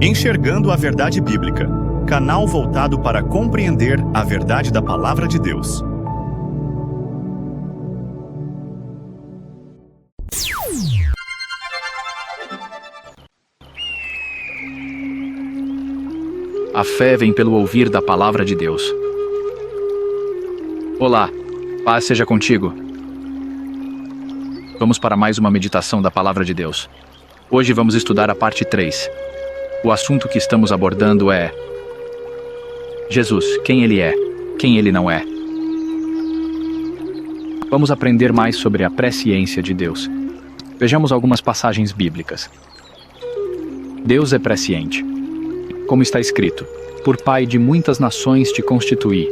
Enxergando a Verdade Bíblica, canal voltado para compreender a verdade da Palavra de Deus. A fé vem pelo ouvir da Palavra de Deus. Olá, paz seja contigo. Vamos para mais uma meditação da Palavra de Deus. Hoje vamos estudar a parte 3. O assunto que estamos abordando é Jesus, quem Ele é, quem Ele não é. Vamos aprender mais sobre a presciência de Deus. Vejamos algumas passagens bíblicas. Deus é presciente. Como está escrito, por Pai de muitas nações te constituí,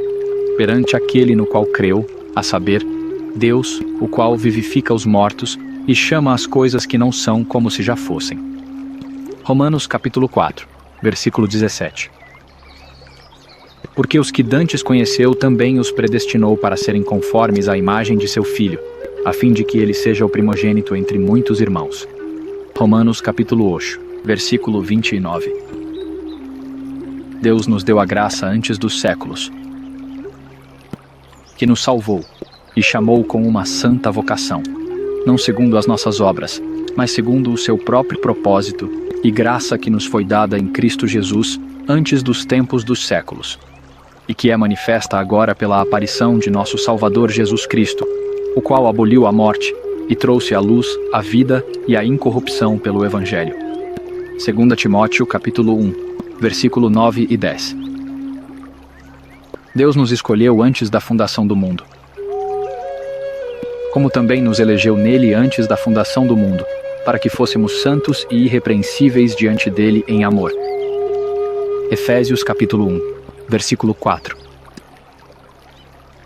perante aquele no qual creu, a saber, Deus, o qual vivifica os mortos e chama as coisas que não são como se já fossem. Romanos capítulo 4, versículo 17. Porque os que dantes conheceu também os predestinou para serem conformes à imagem de seu Filho, a fim de que ele seja o primogênito entre muitos irmãos. Romanos capítulo 8, versículo 29. Deus nos deu a graça antes dos séculos, que nos salvou e chamou com uma santa vocação, não segundo as nossas obras, mas segundo o seu próprio propósito e graça que nos foi dada em Cristo Jesus antes dos tempos dos séculos, e que é manifesta agora pela aparição de nosso Salvador Jesus Cristo, o qual aboliu a morte e trouxe à luz a vida e a incorrupção pelo Evangelho. 2 Timóteo capítulo 1, versículo 9 e 10. Deus nos escolheu antes da fundação do mundo, como também nos elegeu nele antes da fundação do mundo, para que fôssemos santos e irrepreensíveis diante dele em amor. Efésios capítulo 1, versículo 4.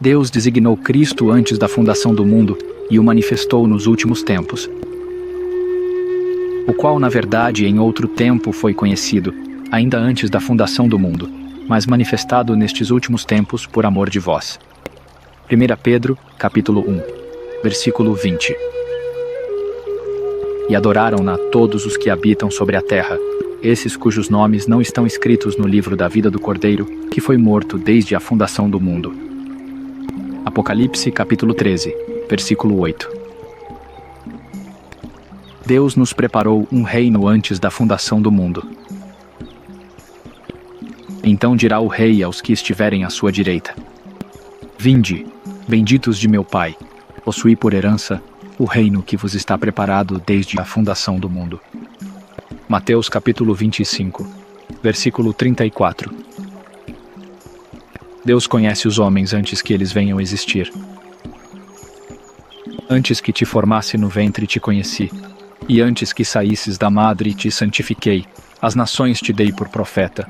Deus designou Cristo antes da fundação do mundo e o manifestou nos últimos tempos, o qual na verdade em outro tempo foi conhecido, ainda antes da fundação do mundo, mas manifestado nestes últimos tempos por amor de vós. 1 Pedro capítulo 1, versículo 20. E adoraram-na todos os que habitam sobre a terra, esses cujos nomes não estão escritos no livro da vida do Cordeiro, que foi morto desde a fundação do mundo. Apocalipse capítulo 13, versículo 8. Deus nos preparou um reino antes da fundação do mundo. Então dirá o rei aos que estiverem à sua direita: Vinde, benditos de meu Pai, possuí por herança o reino que vos está preparado desde a fundação do mundo. Mateus capítulo 25, versículo 34. Deus conhece os homens antes que eles venham existir. Antes que te formasse no ventre te conheci, e antes que saísses da madre te santifiquei, as nações te dei por profeta.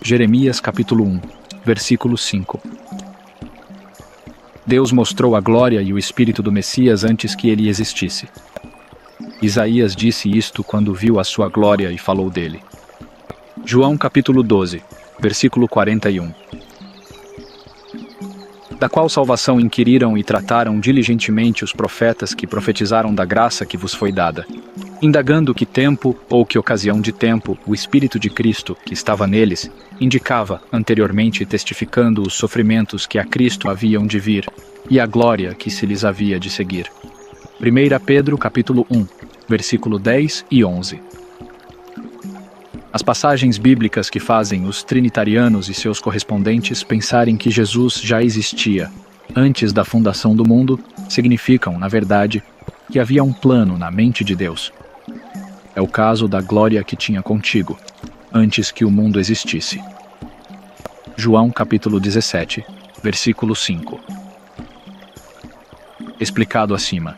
Jeremias capítulo 1, versículo 5. Deus mostrou a glória e o espírito do Messias antes que ele existisse. Isaías disse isto quando viu a sua glória e falou dele. João capítulo 12, versículo 41. Da qual salvação inquiriram e trataram diligentemente os profetas que profetizaram da graça que vos foi dada, indagando que tempo ou que ocasião de tempo o Espírito de Cristo, que estava neles, indicava, anteriormente testificando os sofrimentos que a Cristo haviam de vir, e a glória que se lhes havia de seguir. 1 Pedro capítulo 1, versículo 10 e 11. As passagens bíblicas que fazem os trinitarianos e seus correspondentes pensarem que Jesus já existia antes da fundação do mundo significam, na verdade, que havia um plano na mente de Deus. É o caso da glória que tinha contigo, antes que o mundo existisse. João capítulo 17, versículo 5. Explicado acima.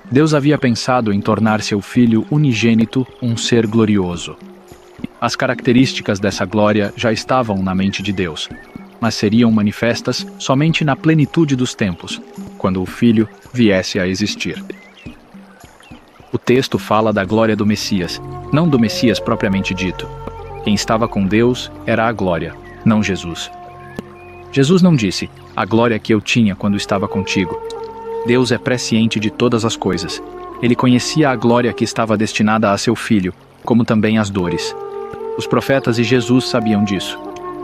Deus havia pensado em tornar seu Filho unigênito um ser glorioso. As características dessa glória já estavam na mente de Deus, mas seriam manifestas somente na plenitude dos tempos, quando o Filho viesse a existir. O texto fala da glória do Messias, não do Messias propriamente dito. Quem estava com Deus era a glória, não Jesus. Jesus não disse, a glória que eu tinha quando estava contigo. Deus é presciente de todas as coisas. Ele conhecia a glória que estava destinada a seu filho, como também as dores. Os profetas e Jesus sabiam disso.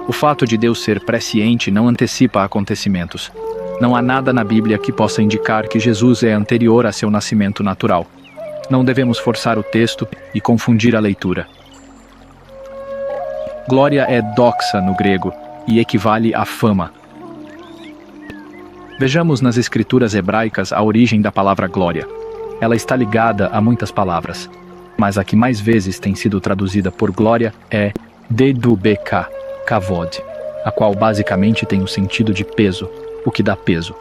O fato de Deus ser presciente não antecipa acontecimentos. Não há nada na Bíblia que possa indicar que Jesus é anterior a seu nascimento natural. Não devemos forçar o texto e confundir a leitura. Glória é doxa no grego e equivale a fama. Vejamos nas escrituras hebraicas a origem da palavra glória. Ela está ligada a muitas palavras, mas a que mais vezes tem sido traduzida por glória é dedubk, kavod, a qual basicamente tem o sentido de peso, o que dá peso.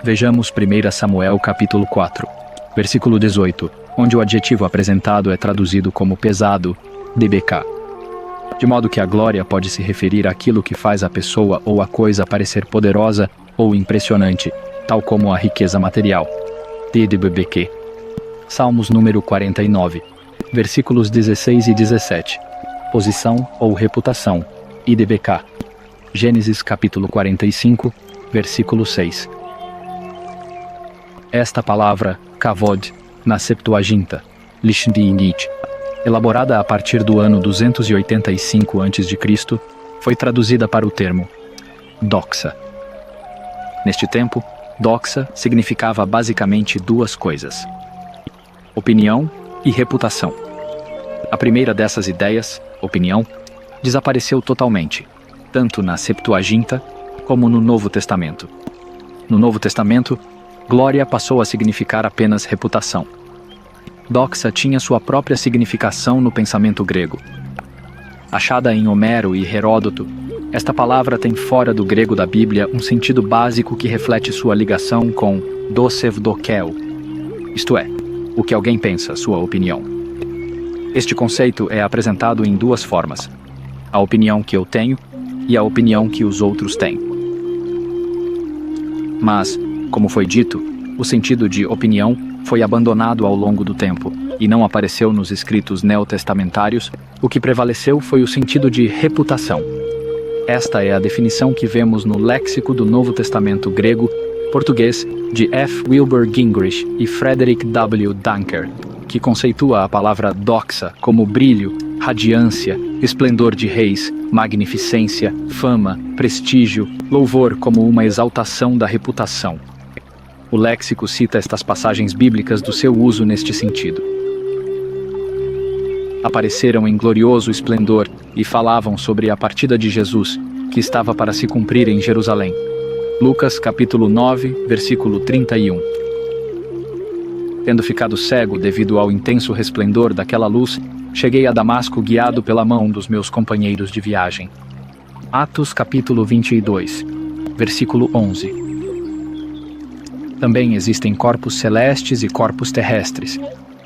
Vejamos 1 Samuel capítulo 4, versículo 18, onde o adjetivo apresentado é traduzido como pesado, dbk. De modo que a glória pode se referir àquilo que faz a pessoa ou a coisa parecer poderosa ou impressionante, tal como a riqueza material. Dbk. Salmos número 49, versículos 16 e 17. Posição ou reputação, idbk. Gênesis capítulo 45, versículo 6. Esta palavra, kavod, na Septuaginta, Lishdinit, elaborada a partir do ano 285 a.C., foi traduzida para o termo doxa. Neste tempo, doxa significava basicamente duas coisas: opinião e reputação. A primeira dessas ideias, opinião, desapareceu totalmente, tanto na Septuaginta como no Novo Testamento. No Novo Testamento, glória passou a significar apenas reputação. Doxa tinha sua própria significação no pensamento grego. Achada em Homero e Heródoto, esta palavra tem fora do grego da Bíblia um sentido básico que reflete sua ligação com dosevdokel, isto é, o que alguém pensa, sua opinião. Este conceito é apresentado em duas formas: a opinião que eu tenho e a opinião que os outros têm. Mas, como foi dito, o sentido de opinião foi abandonado ao longo do tempo e não apareceu nos escritos neotestamentários. O que prevaleceu foi o sentido de reputação. Esta é a definição que vemos no Léxico do Novo Testamento grego, português, de F. Wilbur Gingrich e Frederick W. Dunker, que conceitua a palavra doxa como brilho, radiância, esplendor de reis, magnificência, fama, prestígio, louvor como uma exaltação da reputação. O léxico cita estas passagens bíblicas do seu uso neste sentido. Apareceram em glorioso esplendor e falavam sobre a partida de Jesus, que estava para se cumprir em Jerusalém. Lucas capítulo 9, versículo 31. Tendo ficado cego devido ao intenso resplendor daquela luz, cheguei a Damasco guiado pela mão dos meus companheiros de viagem. Atos capítulo 22, versículo 11. Também existem corpos celestes e corpos terrestres.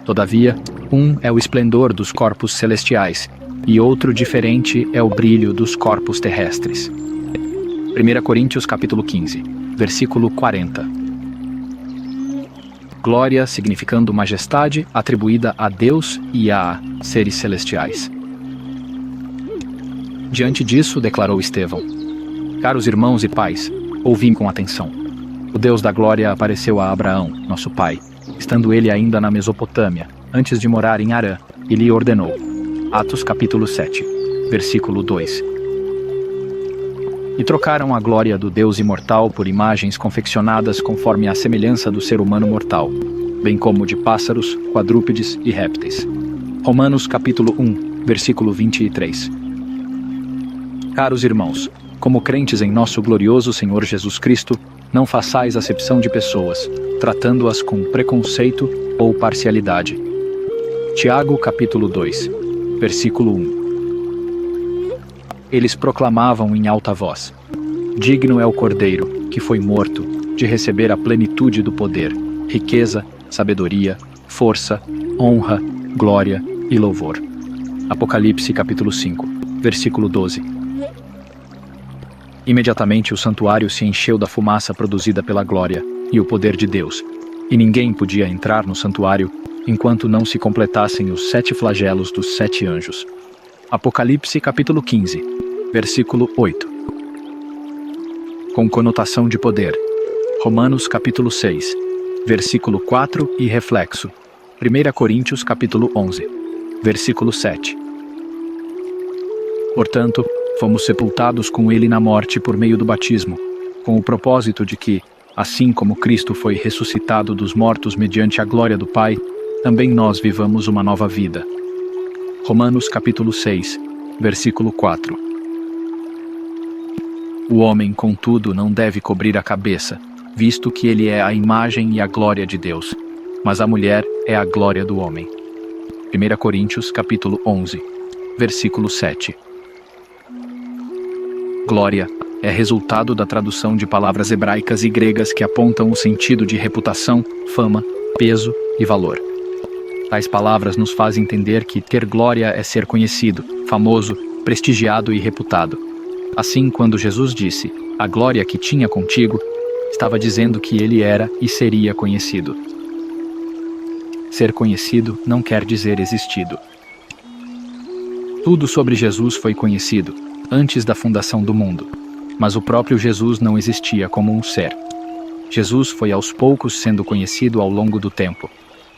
Todavia, um é o esplendor dos corpos celestiais, e outro diferente é o brilho dos corpos terrestres. 1 Coríntios capítulo 15, versículo 40. Glória significando majestade atribuída a Deus e a seres celestiais. Diante disso, declarou Estevão: caros irmãos e pais, ouvi com atenção. O Deus da glória apareceu a Abraão, nosso pai, estando ele ainda na Mesopotâmia, antes de morar em Harã, e lhe ordenou. Atos capítulo 7, versículo 2. E trocaram a glória do Deus imortal por imagens confeccionadas conforme a semelhança do ser humano mortal, bem como de pássaros, quadrúpedes e répteis. Romanos capítulo 1, versículo 23. Caros irmãos, como crentes em nosso glorioso Senhor Jesus Cristo, não façais acepção de pessoas, tratando-as com preconceito ou parcialidade. Tiago capítulo 2, versículo 1. Eles proclamavam em alta voz: digno é o Cordeiro, que foi morto, de receber a plenitude do poder, riqueza, sabedoria, força, honra, glória e louvor. Apocalipse capítulo 5, versículo 12. Imediatamente o santuário se encheu da fumaça produzida pela glória e o poder de Deus, e ninguém podia entrar no santuário enquanto não se completassem os 7 flagelos dos 7 anjos. Apocalipse capítulo 15, versículo 8. com conotação de poder. Romanos capítulo 6, versículo 4 e reflexo. 1 Coríntios capítulo 11, versículo 7. Portanto, fomos sepultados com ele na morte por meio do batismo, com o propósito de que, assim como Cristo foi ressuscitado dos mortos mediante a glória do Pai, também nós vivamos uma nova vida. Romanos capítulo 6, versículo 4. O homem, contudo, não deve cobrir a cabeça, visto que ele é a imagem e a glória de Deus, mas a mulher é a glória do homem. 1 Coríntios capítulo 11, versículo 7. Glória é resultado da tradução de palavras hebraicas e gregas que apontam o sentido de reputação, fama, peso e valor. Tais palavras nos fazem entender que ter glória é ser conhecido, famoso, prestigiado e reputado. Assim, quando Jesus disse, "A glória que tinha contigo", estava dizendo que ele era e seria conhecido. Ser conhecido não quer dizer existido. Tudo sobre Jesus foi conhecido, antes da fundação do mundo, mas o próprio Jesus não existia como um ser. Jesus foi aos poucos sendo conhecido ao longo do tempo.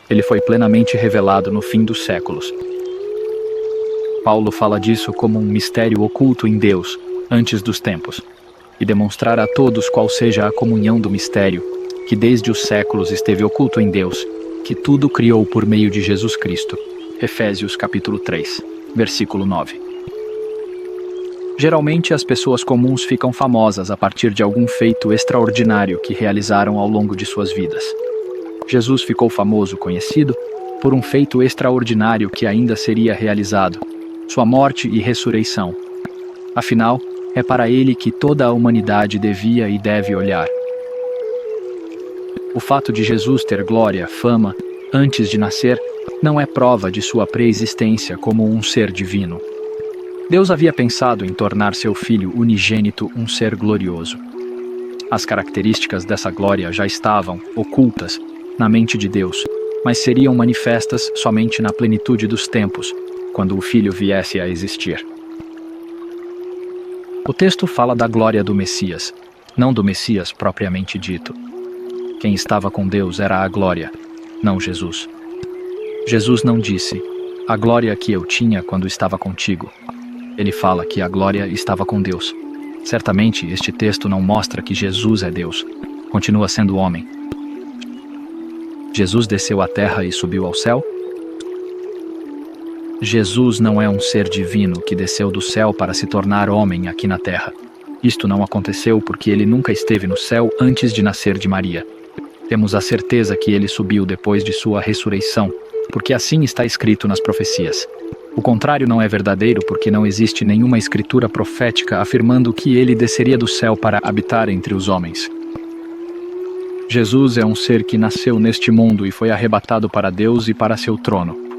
Ele foi plenamente revelado no fim dos séculos. Paulo fala disso como um mistério oculto em Deus, antes dos tempos, e demonstrar a todos qual seja a comunhão do mistério, que desde os séculos esteve oculto em Deus, que tudo criou por meio de Jesus Cristo. Efésios capítulo 3, versículo 9. Geralmente as pessoas comuns ficam famosas a partir de algum feito extraordinário que realizaram ao longo de suas vidas. Jesus ficou famoso, conhecido, por um feito extraordinário que ainda seria realizado, sua morte e ressurreição. Afinal, é para ele que toda a humanidade devia e deve olhar. O fato de Jesus ter glória, fama, antes de nascer, não é prova de sua pré-existência como um ser divino. Deus havia pensado em tornar seu Filho unigênito um ser glorioso. As características dessa glória já estavam ocultas na mente de Deus, mas seriam manifestas somente na plenitude dos tempos, quando o Filho viesse a existir. O texto fala da glória do Messias, não do Messias propriamente dito. Quem estava com Deus era a glória, não Jesus. Jesus não disse, "A glória que eu tinha quando estava contigo." Ele fala que a glória estava com Deus. Certamente, este texto não mostra que Jesus é Deus. Continua sendo homem. Jesus desceu à terra e subiu ao céu? Jesus não é um ser divino que desceu do céu para se tornar homem aqui na terra. Isto não aconteceu porque ele nunca esteve no céu antes de nascer de Maria. Temos a certeza que ele subiu depois de sua ressurreição, porque assim está escrito nas profecias. O contrário não é verdadeiro porque não existe nenhuma escritura profética afirmando que ele desceria do céu para habitar entre os homens. Jesus é um ser que nasceu neste mundo e foi arrebatado para Deus e para seu trono.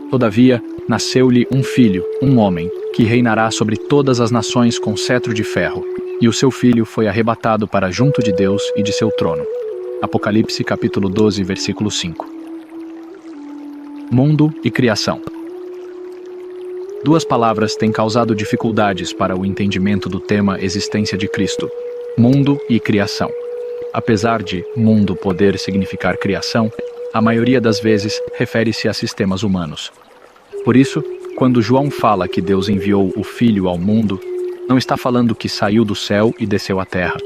Todavia, nasceu-lhe um filho, um homem, que reinará sobre todas as nações com cetro de ferro, e o seu filho foi arrebatado para junto de Deus e de seu trono. Apocalipse capítulo 12, versículo 5. Mundo e criação. Duas palavras têm causado dificuldades para o entendimento do tema existência de Cristo: mundo e criação. Apesar de mundo poder significar criação, a maioria das vezes refere-se a sistemas humanos. Por isso, quando João fala que Deus enviou o Filho ao mundo, não está falando que saiu do céu e desceu à terra.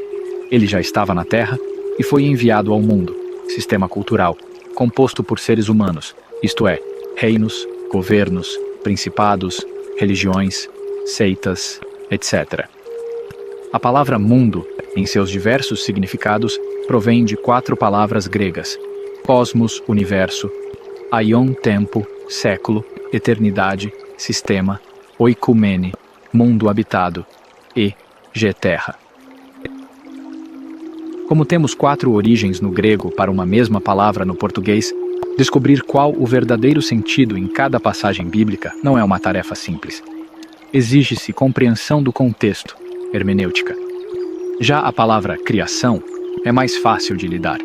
Ele já estava na terra e foi enviado ao mundo, sistema cultural, composto por seres humanos, isto é, reinos, governos, principados, religiões, seitas, etc. A palavra mundo, em seus diversos significados, provém de 4 palavras gregas: cosmos, universo; aion, tempo; século, eternidade; sistema; oikumene, mundo habitado; e terra. Como temos 4 origens no grego para uma mesma palavra no português, descobrir qual o verdadeiro sentido em cada passagem bíblica não é uma tarefa simples. Exige-se compreensão do contexto, hermenêutica. Já a palavra criação é mais fácil de lidar.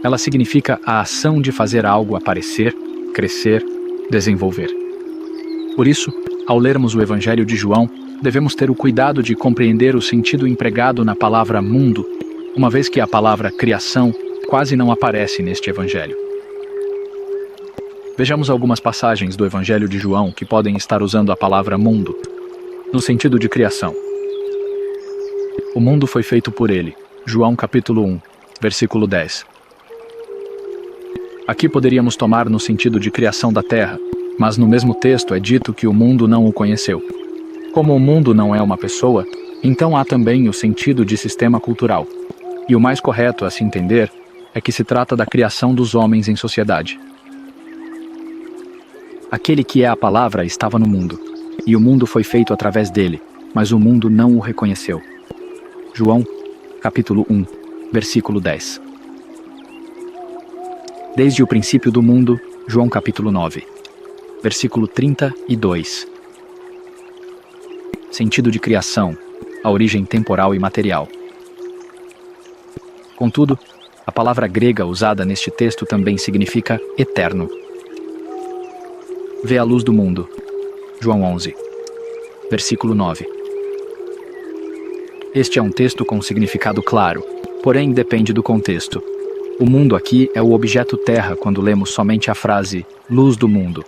Ela significa a ação de fazer algo aparecer, crescer, desenvolver. Por isso, ao lermos o Evangelho de João, devemos ter o cuidado de compreender o sentido empregado na palavra mundo, uma vez que a palavra criação quase não aparece neste evangelho. Vejamos algumas passagens do Evangelho de João que podem estar usando a palavra mundo, no sentido de criação. O mundo foi feito por ele. João capítulo 1, versículo 10. Aqui poderíamos tomar no sentido de criação da terra, mas no mesmo texto é dito que o mundo não o conheceu. Como o mundo não é uma pessoa, então há também o sentido de sistema cultural. E o mais correto a se entender é que se trata da criação dos homens em sociedade. Aquele que é a palavra estava no mundo, e o mundo foi feito através dele, mas o mundo não o reconheceu. João, capítulo 1, versículo 10. Desde o princípio do mundo, João capítulo 9, versículo 32. Sentido de criação, a origem temporal e material. Contudo, a palavra grega usada neste texto também significa eterno. Vê a luz do mundo. João 11, versículo 9. Este é um texto com significado claro, porém depende do contexto. O mundo aqui é o objeto terra quando lemos somente a frase luz do mundo.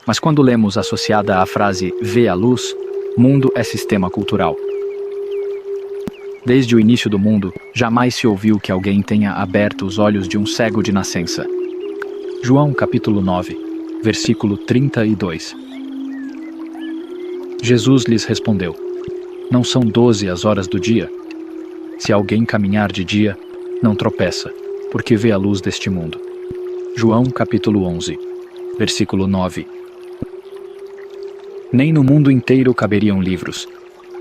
Mas quando lemos associada à frase vê a luz, mundo é sistema cultural. Desde o início do mundo, jamais se ouviu que alguém tenha aberto os olhos de um cego de nascença. João capítulo 9, versículo 32. Jesus lhes respondeu: Não são 12 as horas do dia? Se alguém caminhar de dia, não tropeça, porque vê a luz deste mundo. João capítulo 11, versículo 9. Nem no mundo inteiro caberiam livros.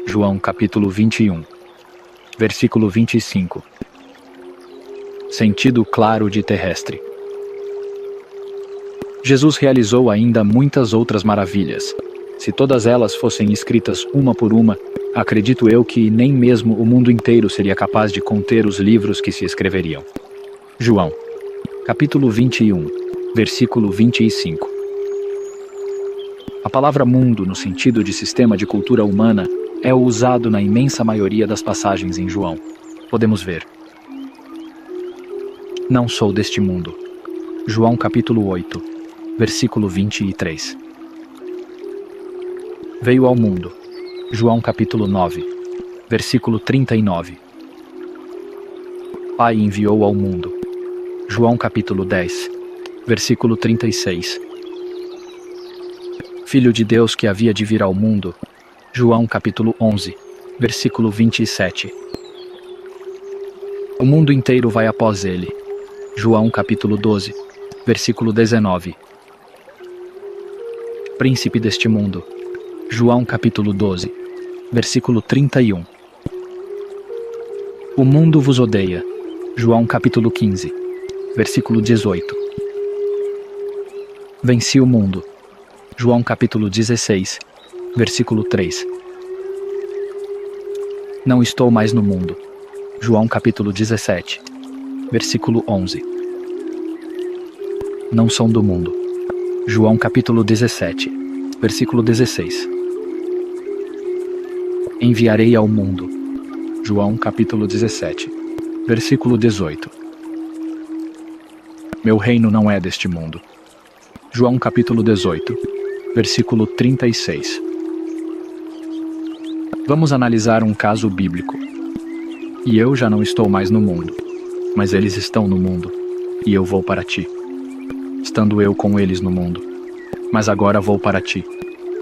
João capítulo 21, versículo 25. Sentido claro de terrestre. Jesus realizou ainda muitas outras maravilhas. Se todas elas fossem escritas uma por uma, acredito eu que nem mesmo o mundo inteiro seria capaz de conter os livros que se escreveriam. João, capítulo 21, versículo 25. A palavra mundo, no sentido de sistema de cultura humana, é usado na imensa maioria das passagens em João. Podemos ver: Não sou deste mundo. João capítulo 8, versículo 23. Veio ao mundo. João capítulo 9, versículo 39. Pai enviou ao mundo. João capítulo 10, versículo 36. Filho de Deus que havia de vir ao mundo. João capítulo 11, versículo 27. O mundo inteiro vai após ele. João capítulo 12, versículo 19. Príncipe deste mundo. João capítulo 12, versículo 31. O mundo vos odeia. João capítulo 15, versículo 18. Venci o mundo. João capítulo 16, versículo 3. Não estou mais no mundo. João capítulo 17, versículo 11. Não são do mundo. João capítulo 17, versículo 16. Enviarei ao mundo. João capítulo 17, versículo 18. Meu reino não é deste mundo. João capítulo 18, versículo 36. Vamos analisar um caso bíblico. E eu já não estou mais no mundo, mas eles estão no mundo, e eu vou para ti. Estando eu com eles no mundo, mas agora vou para ti,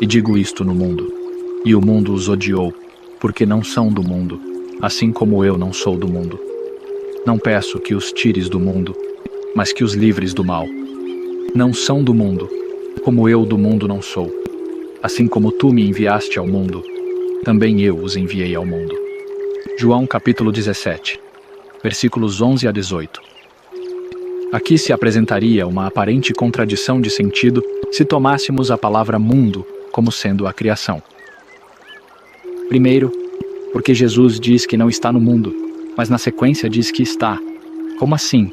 e digo isto no mundo. E o mundo os odiou, porque não são do mundo, assim como eu não sou do mundo. Não peço que os tires do mundo, mas que os livres do mal. Não são do mundo, como eu do mundo não sou. Assim como tu me enviaste ao mundo, também eu os enviei ao mundo. João capítulo 17, versículos 11 a 18. Aqui se apresentaria uma aparente contradição de sentido se tomássemos a palavra mundo como sendo a criação. Primeiro, porque Jesus diz que não está no mundo, mas na sequência diz que está. Como assim?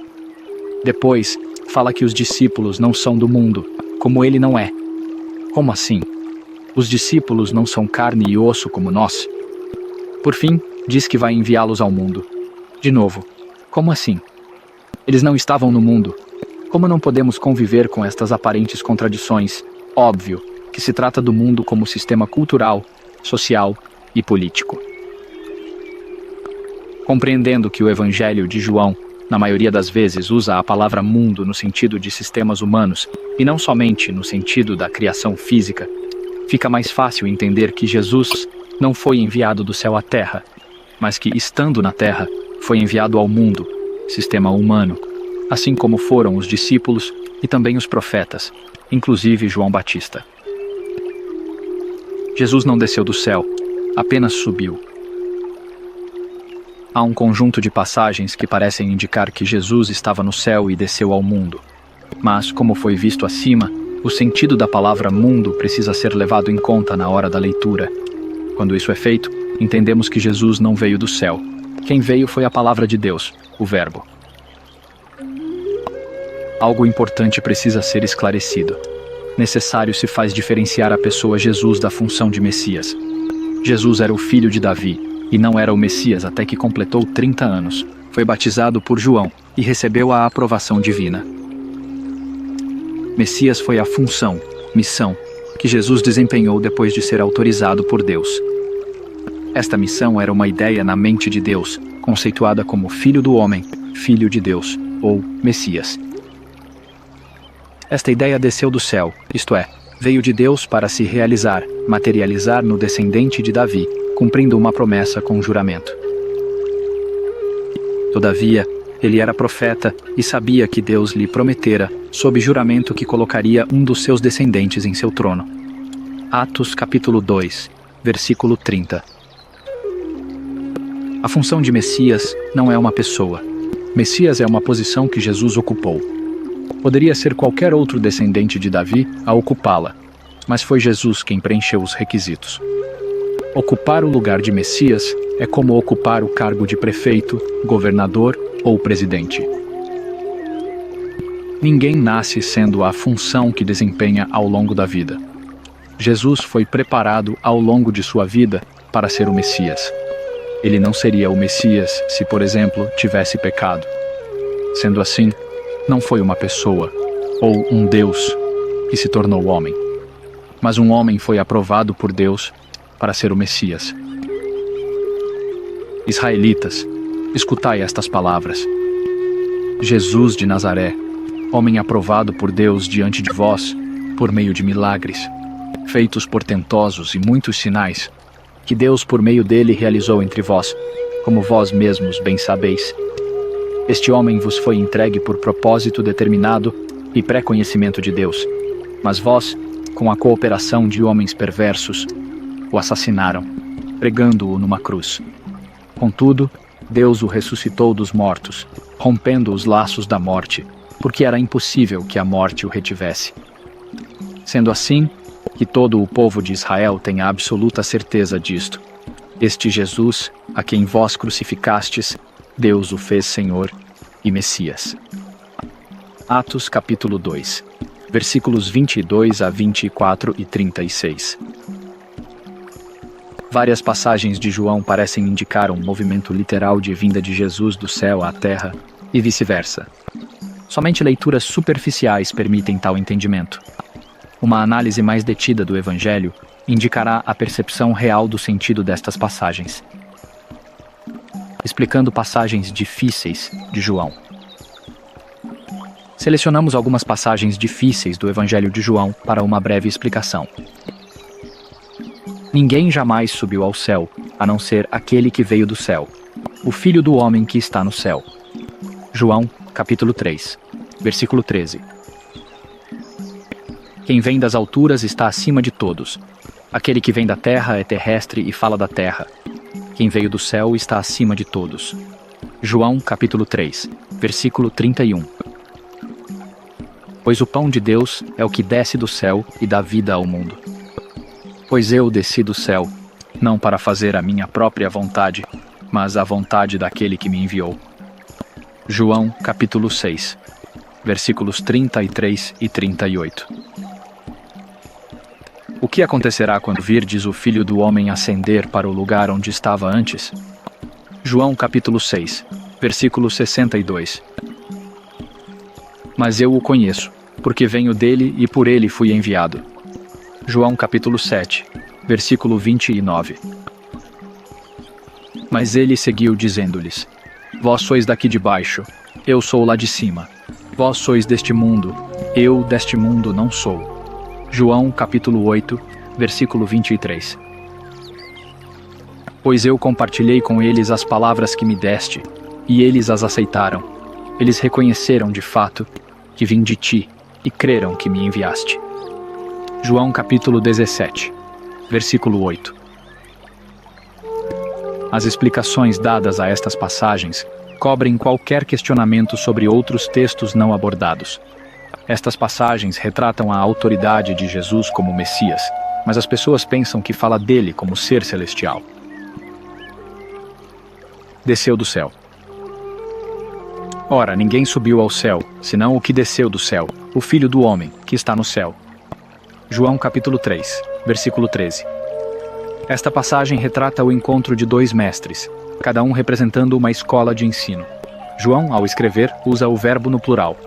Depois, fala que os discípulos não são do mundo, como ele não é. Como assim? Os discípulos não são carne e osso como nós. Por fim, diz que vai enviá-los ao mundo. De novo, como assim? Eles não estavam no mundo. Como não podemos conviver com estas aparentes contradições? Óbvio que se trata do mundo como sistema cultural, social e político. Compreendendo que o Evangelho de João, na maioria das vezes, usa a palavra mundo no sentido de sistemas humanos e não somente no sentido da criação física, fica mais fácil entender que Jesus não foi enviado do céu à terra, mas que, estando na terra, foi enviado ao mundo, sistema humano, assim como foram os discípulos e também os profetas, inclusive João Batista. Jesus não desceu do céu, apenas subiu. Há um conjunto de passagens que parecem indicar que Jesus estava no céu e desceu ao mundo. Mas, como foi visto acima, o sentido da palavra mundo precisa ser levado em conta na hora da leitura. Quando isso é feito, entendemos que Jesus não veio do céu. Quem veio foi a palavra de Deus, o Verbo. Algo importante precisa ser esclarecido. Necessário se faz diferenciar a pessoa Jesus da função de Messias. Jesus era o filho de Davi, e não era o Messias até que completou 30 anos. Foi batizado por João e recebeu a aprovação divina. Messias foi a função, missão, que Jesus desempenhou depois de ser autorizado por Deus. Esta missão era uma ideia na mente de Deus, conceituada como Filho do Homem, Filho de Deus, ou Messias. Esta ideia desceu do céu, isto é, veio de Deus para se realizar, materializar no descendente de Davi, cumprindo uma promessa com juramento. Todavia, ele era profeta e sabia que Deus lhe prometera, sob juramento, que colocaria um dos seus descendentes em seu trono. Atos capítulo 2, versículo 30. A função de Messias não é uma pessoa. Messias é uma posição que Jesus ocupou. Poderia ser qualquer outro descendente de Davi a ocupá-la, mas foi Jesus quem preencheu os requisitos. Ocupar o lugar de Messias é como ocupar o cargo de prefeito, governador ou presidente. Ninguém nasce sendo a função que desempenha ao longo da vida. Jesus foi preparado ao longo de sua vida para ser o Messias. Ele não seria o Messias se, por exemplo, tivesse pecado. Sendo assim, não foi uma pessoa ou um Deus que se tornou homem, mas um homem foi aprovado por Deus para ser o Messias. Israelitas, escutai estas palavras. Jesus de Nazaré, homem aprovado por Deus diante de vós, por meio de milagres, feitos portentosos e muitos sinais, que Deus por meio dele realizou entre vós, como vós mesmos bem sabeis. Este homem vos foi entregue por propósito determinado e pré-conhecimento de Deus, mas vós, com a cooperação de homens perversos, o assassinaram, pregando-o numa cruz. Contudo, Deus o ressuscitou dos mortos, rompendo os laços da morte, porque era impossível que a morte o retivesse. Sendo assim, que todo o povo de Israel tenha absoluta certeza disto. Este Jesus, a quem vós crucificastes, Deus o fez Senhor e Messias. Atos capítulo 2, versículos 22 a 24 e 36. Várias passagens de João parecem indicar um movimento literal de vinda de Jesus do céu à terra e vice-versa. Somente leituras superficiais permitem tal entendimento. Uma análise mais detida do Evangelho indicará a percepção real do sentido destas passagens. Explicando passagens difíceis de João. Selecionamos algumas passagens difíceis do Evangelho de João para uma breve explicação. Ninguém jamais subiu ao céu, a não ser aquele que veio do céu, o Filho do Homem que está no céu. João, capítulo 3, versículo 13. Quem vem das alturas está acima de todos. Aquele que vem da terra é terrestre e fala da terra. Quem veio do céu está acima de todos. João, capítulo 3, versículo 31. Pois o pão de Deus é o que desce do céu e dá vida ao mundo. Pois eu desci do céu, não para fazer a minha própria vontade, mas a vontade daquele que me enviou. João, capítulo 6, versículos 33 e 38. O que acontecerá quando virdes o Filho do Homem ascender para o lugar onde estava antes? João capítulo 6, versículo 62. Mas eu o conheço, porque venho dele e por ele fui enviado. João capítulo 7, versículo 29. Mas ele seguiu dizendo-lhes: Vós sois daqui de baixo, eu sou lá de cima. Vós sois deste mundo, eu deste mundo não sou. João capítulo 8, versículo 23. Pois eu compartilhei com eles as palavras que me deste, e eles as aceitaram. Eles reconheceram de fato que vim de ti, e creram que me enviaste. João capítulo 17, versículo 8. As explicações dadas a estas passagens cobrem qualquer questionamento sobre outros textos não abordados. Estas passagens retratam a autoridade de Jesus como Messias, mas as pessoas pensam que fala dele como ser celestial. Desceu do céu. Ora, ninguém subiu ao céu, senão o que desceu do céu, o Filho do Homem, que está no céu. João capítulo 3, versículo 13. Esta passagem retrata o encontro de dois mestres, cada um representando uma escola de ensino. João, ao escrever, usa o verbo no plural.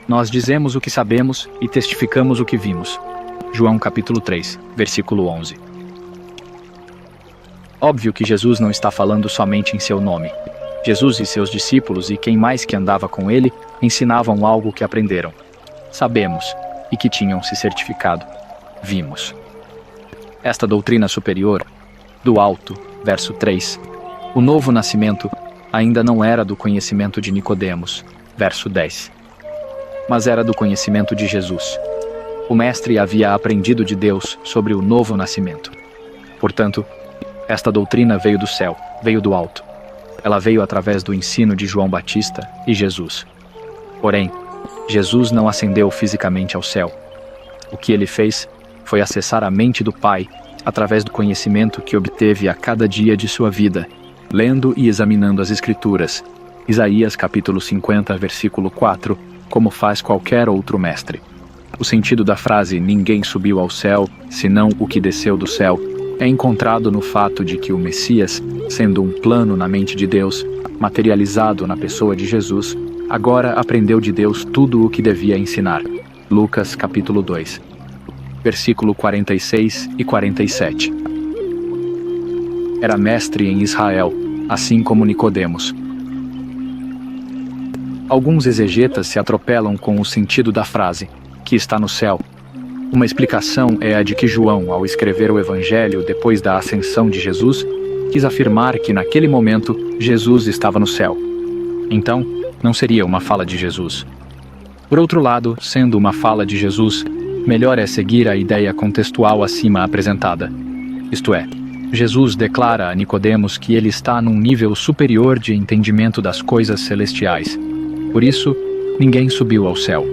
Nós dizemos o que sabemos e testificamos o que vimos. João capítulo 3, versículo 11. Óbvio que Jesus não está falando somente em seu nome. Jesus e seus discípulos e quem mais que andava com ele ensinavam algo que aprenderam. Sabemos e que tinham se certificado. Vimos. Esta doutrina superior, do alto, verso 3, o novo nascimento ainda não era do conhecimento de Nicodemos, verso 10. Mas era do conhecimento de Jesus. O mestre havia aprendido de Deus sobre o novo nascimento. Portanto, esta doutrina veio do céu, veio do alto. Ela veio através do ensino de João Batista e Jesus. Porém, Jesus não ascendeu fisicamente ao céu. O que ele fez foi acessar a mente do Pai através do conhecimento que obteve a cada dia de sua vida, lendo e examinando as Escrituras. Isaías capítulo 50, versículo 4, como faz qualquer outro mestre. O sentido da frase "ninguém subiu ao céu, senão o que desceu do céu" é encontrado no fato de que o Messias, sendo um plano na mente de Deus, materializado na pessoa de Jesus, agora aprendeu de Deus tudo o que devia ensinar. Lucas capítulo 2, versículo 46 e 47. Era mestre em Israel, assim como Nicodemos. Alguns exegetas se atropelam com o sentido da frase, que está no céu. Uma explicação é a de que João, ao escrever o Evangelho depois da ascensão de Jesus, quis afirmar que naquele momento Jesus estava no céu. Então, não seria uma fala de Jesus. Por outro lado, sendo uma fala de Jesus, melhor é seguir a ideia contextual acima apresentada. Isto é, Jesus declara a Nicodemos que ele está num nível superior de entendimento das coisas celestiais. Por isso, ninguém subiu ao céu,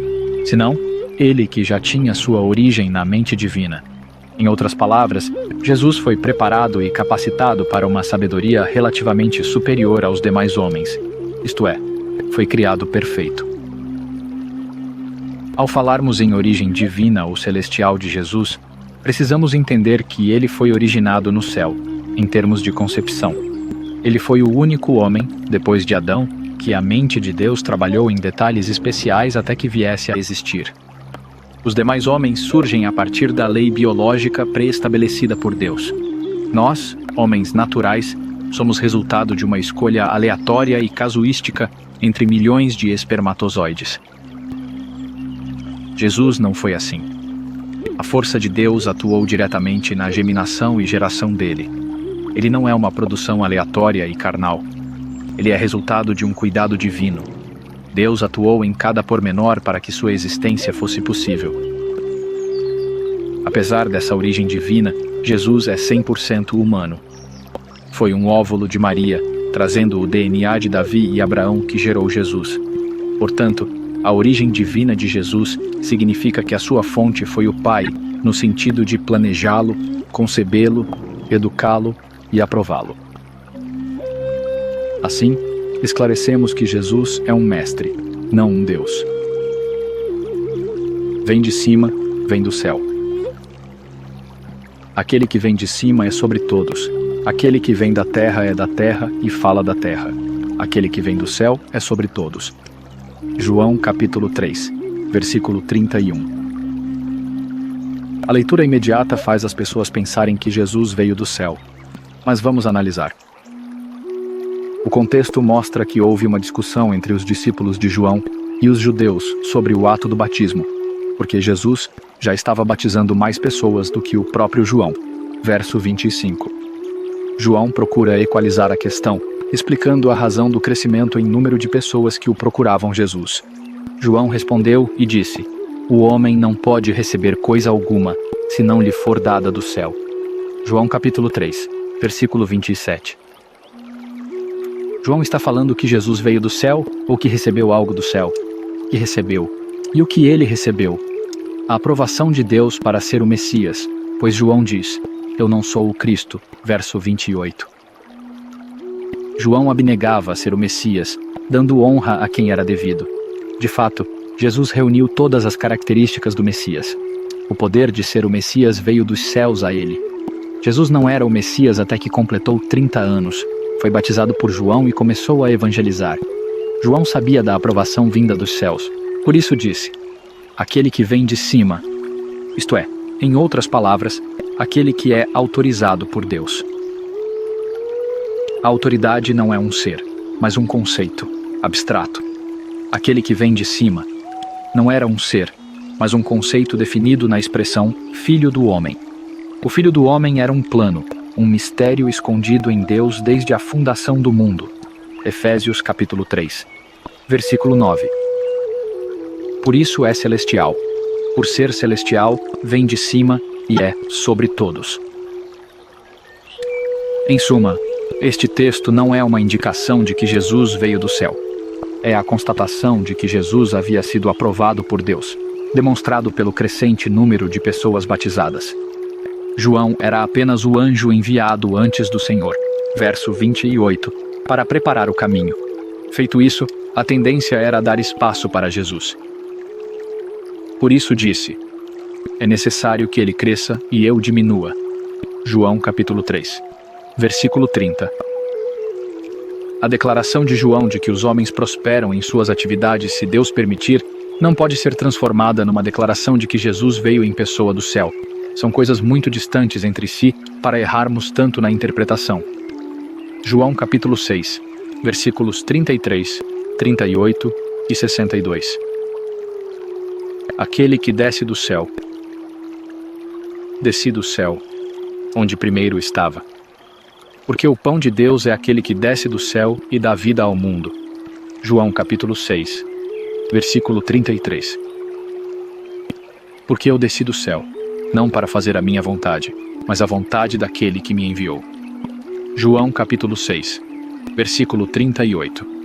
senão ele que já tinha sua origem na mente divina. Em outras palavras, Jesus foi preparado e capacitado para uma sabedoria relativamente superior aos demais homens, isto é, foi criado perfeito. Ao falarmos em origem divina ou celestial de Jesus, precisamos entender que ele foi originado no céu, em termos de concepção. Ele foi o único homem, depois de Adão, que a mente de Deus trabalhou em detalhes especiais até que viesse a existir. Os demais homens surgem a partir da lei biológica pré-estabelecida por Deus. Nós, homens naturais, somos resultado de uma escolha aleatória e casuística entre milhões de espermatozoides. Jesus não foi assim. A força de Deus atuou diretamente na geminação e geração dele. Ele não é uma produção aleatória e carnal. Ele é resultado de um cuidado divino. Deus atuou em cada pormenor para que sua existência fosse possível. Apesar dessa origem divina, Jesus é 100% humano. Foi um óvulo de Maria, trazendo o DNA de Davi e Abraão que gerou Jesus. Portanto, a origem divina de Jesus significa que a sua fonte foi o Pai, no sentido de planejá-lo, concebê-lo, educá-lo e aprová-lo. Assim, esclarecemos que Jesus é um mestre, não um Deus. Vem de cima, vem do céu. Aquele que vem de cima é sobre todos. Aquele que vem da terra é da terra e fala da terra. Aquele que vem do céu é sobre todos. João capítulo 3, versículo 31. A leitura imediata faz as pessoas pensarem que Jesus veio do céu. Mas vamos analisar. O contexto mostra que houve uma discussão entre os discípulos de João e os judeus sobre o ato do batismo, porque Jesus já estava batizando mais pessoas do que o próprio João. Verso 25. João procura equalizar a questão, explicando a razão do crescimento em número de pessoas que o procuravam Jesus. João respondeu e disse: "O homem não pode receber coisa alguma, se não lhe for dada do céu." João capítulo 3, versículo 27. João está falando que Jesus veio do céu ou que recebeu algo do céu? Que recebeu. E o que ele recebeu? A aprovação de Deus para ser o Messias, pois João diz: "Eu não sou o Cristo." Verso 28. João abnegava a ser o Messias, dando honra a quem era devido. De fato, Jesus reuniu todas as características do Messias. O poder de ser o Messias veio dos céus a ele. Jesus não era o Messias até que completou 30 anos. Foi batizado por João e começou a evangelizar. João sabia da aprovação vinda dos céus. Por isso disse: "Aquele que vem de cima." Isto é, em outras palavras, aquele que é autorizado por Deus. A autoridade não é um ser, mas um conceito, abstrato. Aquele que vem de cima não era um ser, mas um conceito definido na expressão Filho do Homem. O Filho do Homem era um plano, um mistério escondido em Deus desde a fundação do mundo. Efésios capítulo 3, versículo 9. Por isso é celestial. Por ser celestial, vem de cima e é sobre todos. Em suma, este texto não é uma indicação de que Jesus veio do céu. É a constatação de que Jesus havia sido aprovado por Deus, demonstrado pelo crescente número de pessoas batizadas. João era apenas o anjo enviado antes do Senhor, verso 28, para preparar o caminho. Feito isso, a tendência era dar espaço para Jesus. Por isso disse: "É necessário que ele cresça e eu diminua." João capítulo 3, versículo 30. A declaração de João de que os homens prosperam em suas atividades se Deus permitir, não pode ser transformada numa declaração de que Jesus veio em pessoa do céu. São coisas muito distantes entre si para errarmos tanto na interpretação. João capítulo 6, versículos 33, 38 e 62. Aquele que desce do céu. Desci do céu, onde primeiro estava. Porque o pão de Deus é aquele que desce do céu e dá vida ao mundo. João capítulo 6, versículo 33. Porque eu desci do céu, não para fazer a minha vontade, mas a vontade daquele que me enviou. João capítulo 6, versículo 38.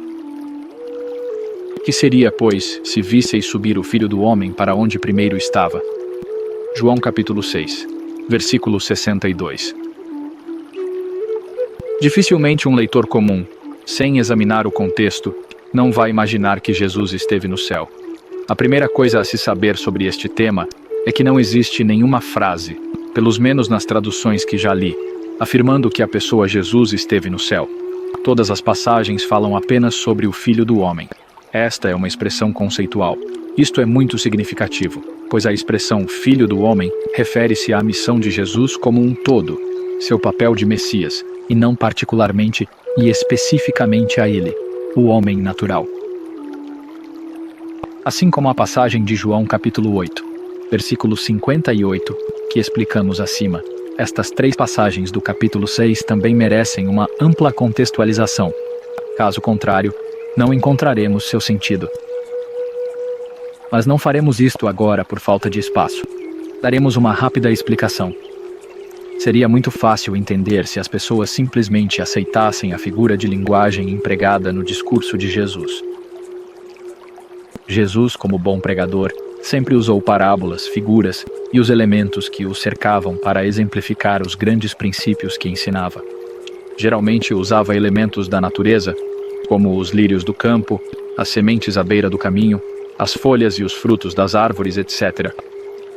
Que seria, pois, se visseis subir o Filho do Homem para onde primeiro estava? João capítulo 6, versículo 62. Dificilmente um leitor comum, sem examinar o contexto, não vai imaginar que Jesus esteve no céu. A primeira coisa a se saber sobre este tema é que não existe nenhuma frase, pelos menos nas traduções que já li, afirmando que a pessoa Jesus esteve no céu. Todas as passagens falam apenas sobre o Filho do Homem. Esta é uma expressão conceitual. Isto é muito significativo, pois a expressão Filho do Homem refere-se à missão de Jesus como um todo, seu papel de Messias, e não particularmente e especificamente a ele, o homem natural. Assim como a passagem de João capítulo 8, versículo 58, que explicamos acima, estas 3 passagens do capítulo 6 também merecem uma ampla contextualização. Caso contrário, não encontraremos seu sentido. Mas não faremos isto agora por falta de espaço. Daremos uma rápida explicação. Seria muito fácil entender se as pessoas simplesmente aceitassem a figura de linguagem empregada no discurso de Jesus. Jesus, como bom pregador, sempre usou parábolas, figuras e os elementos que o cercavam para exemplificar os grandes princípios que ensinava. Geralmente usava elementos da natureza, como os lírios do campo, as sementes à beira do caminho, as folhas e os frutos das árvores, etc.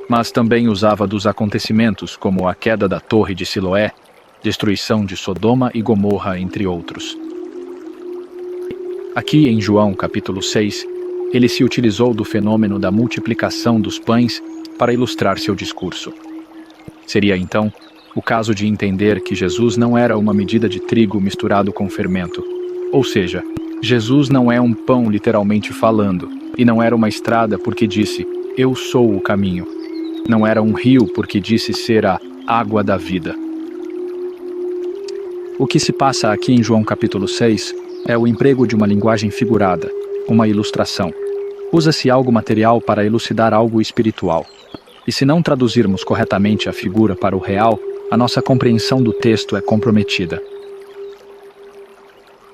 mas também usava dos acontecimentos como a queda da Torre de Siloé, destruição de Sodoma e Gomorra, entre outros. Aqui em João capítulo 6, ele se utilizou do fenômeno da multiplicação dos pães para ilustrar seu discurso. Seria então o caso de entender que Jesus não era uma medida de trigo misturado com fermento, ou seja, Jesus não é um pão literalmente falando, e não era uma estrada porque disse, eu sou o caminho. Não era um rio porque disse ser a água da vida. O que se passa aqui em João capítulo 6 é o emprego de uma linguagem figurada, uma ilustração. Usa-se algo material para elucidar algo espiritual. E se não traduzirmos corretamente a figura para o real, a nossa compreensão do texto é comprometida.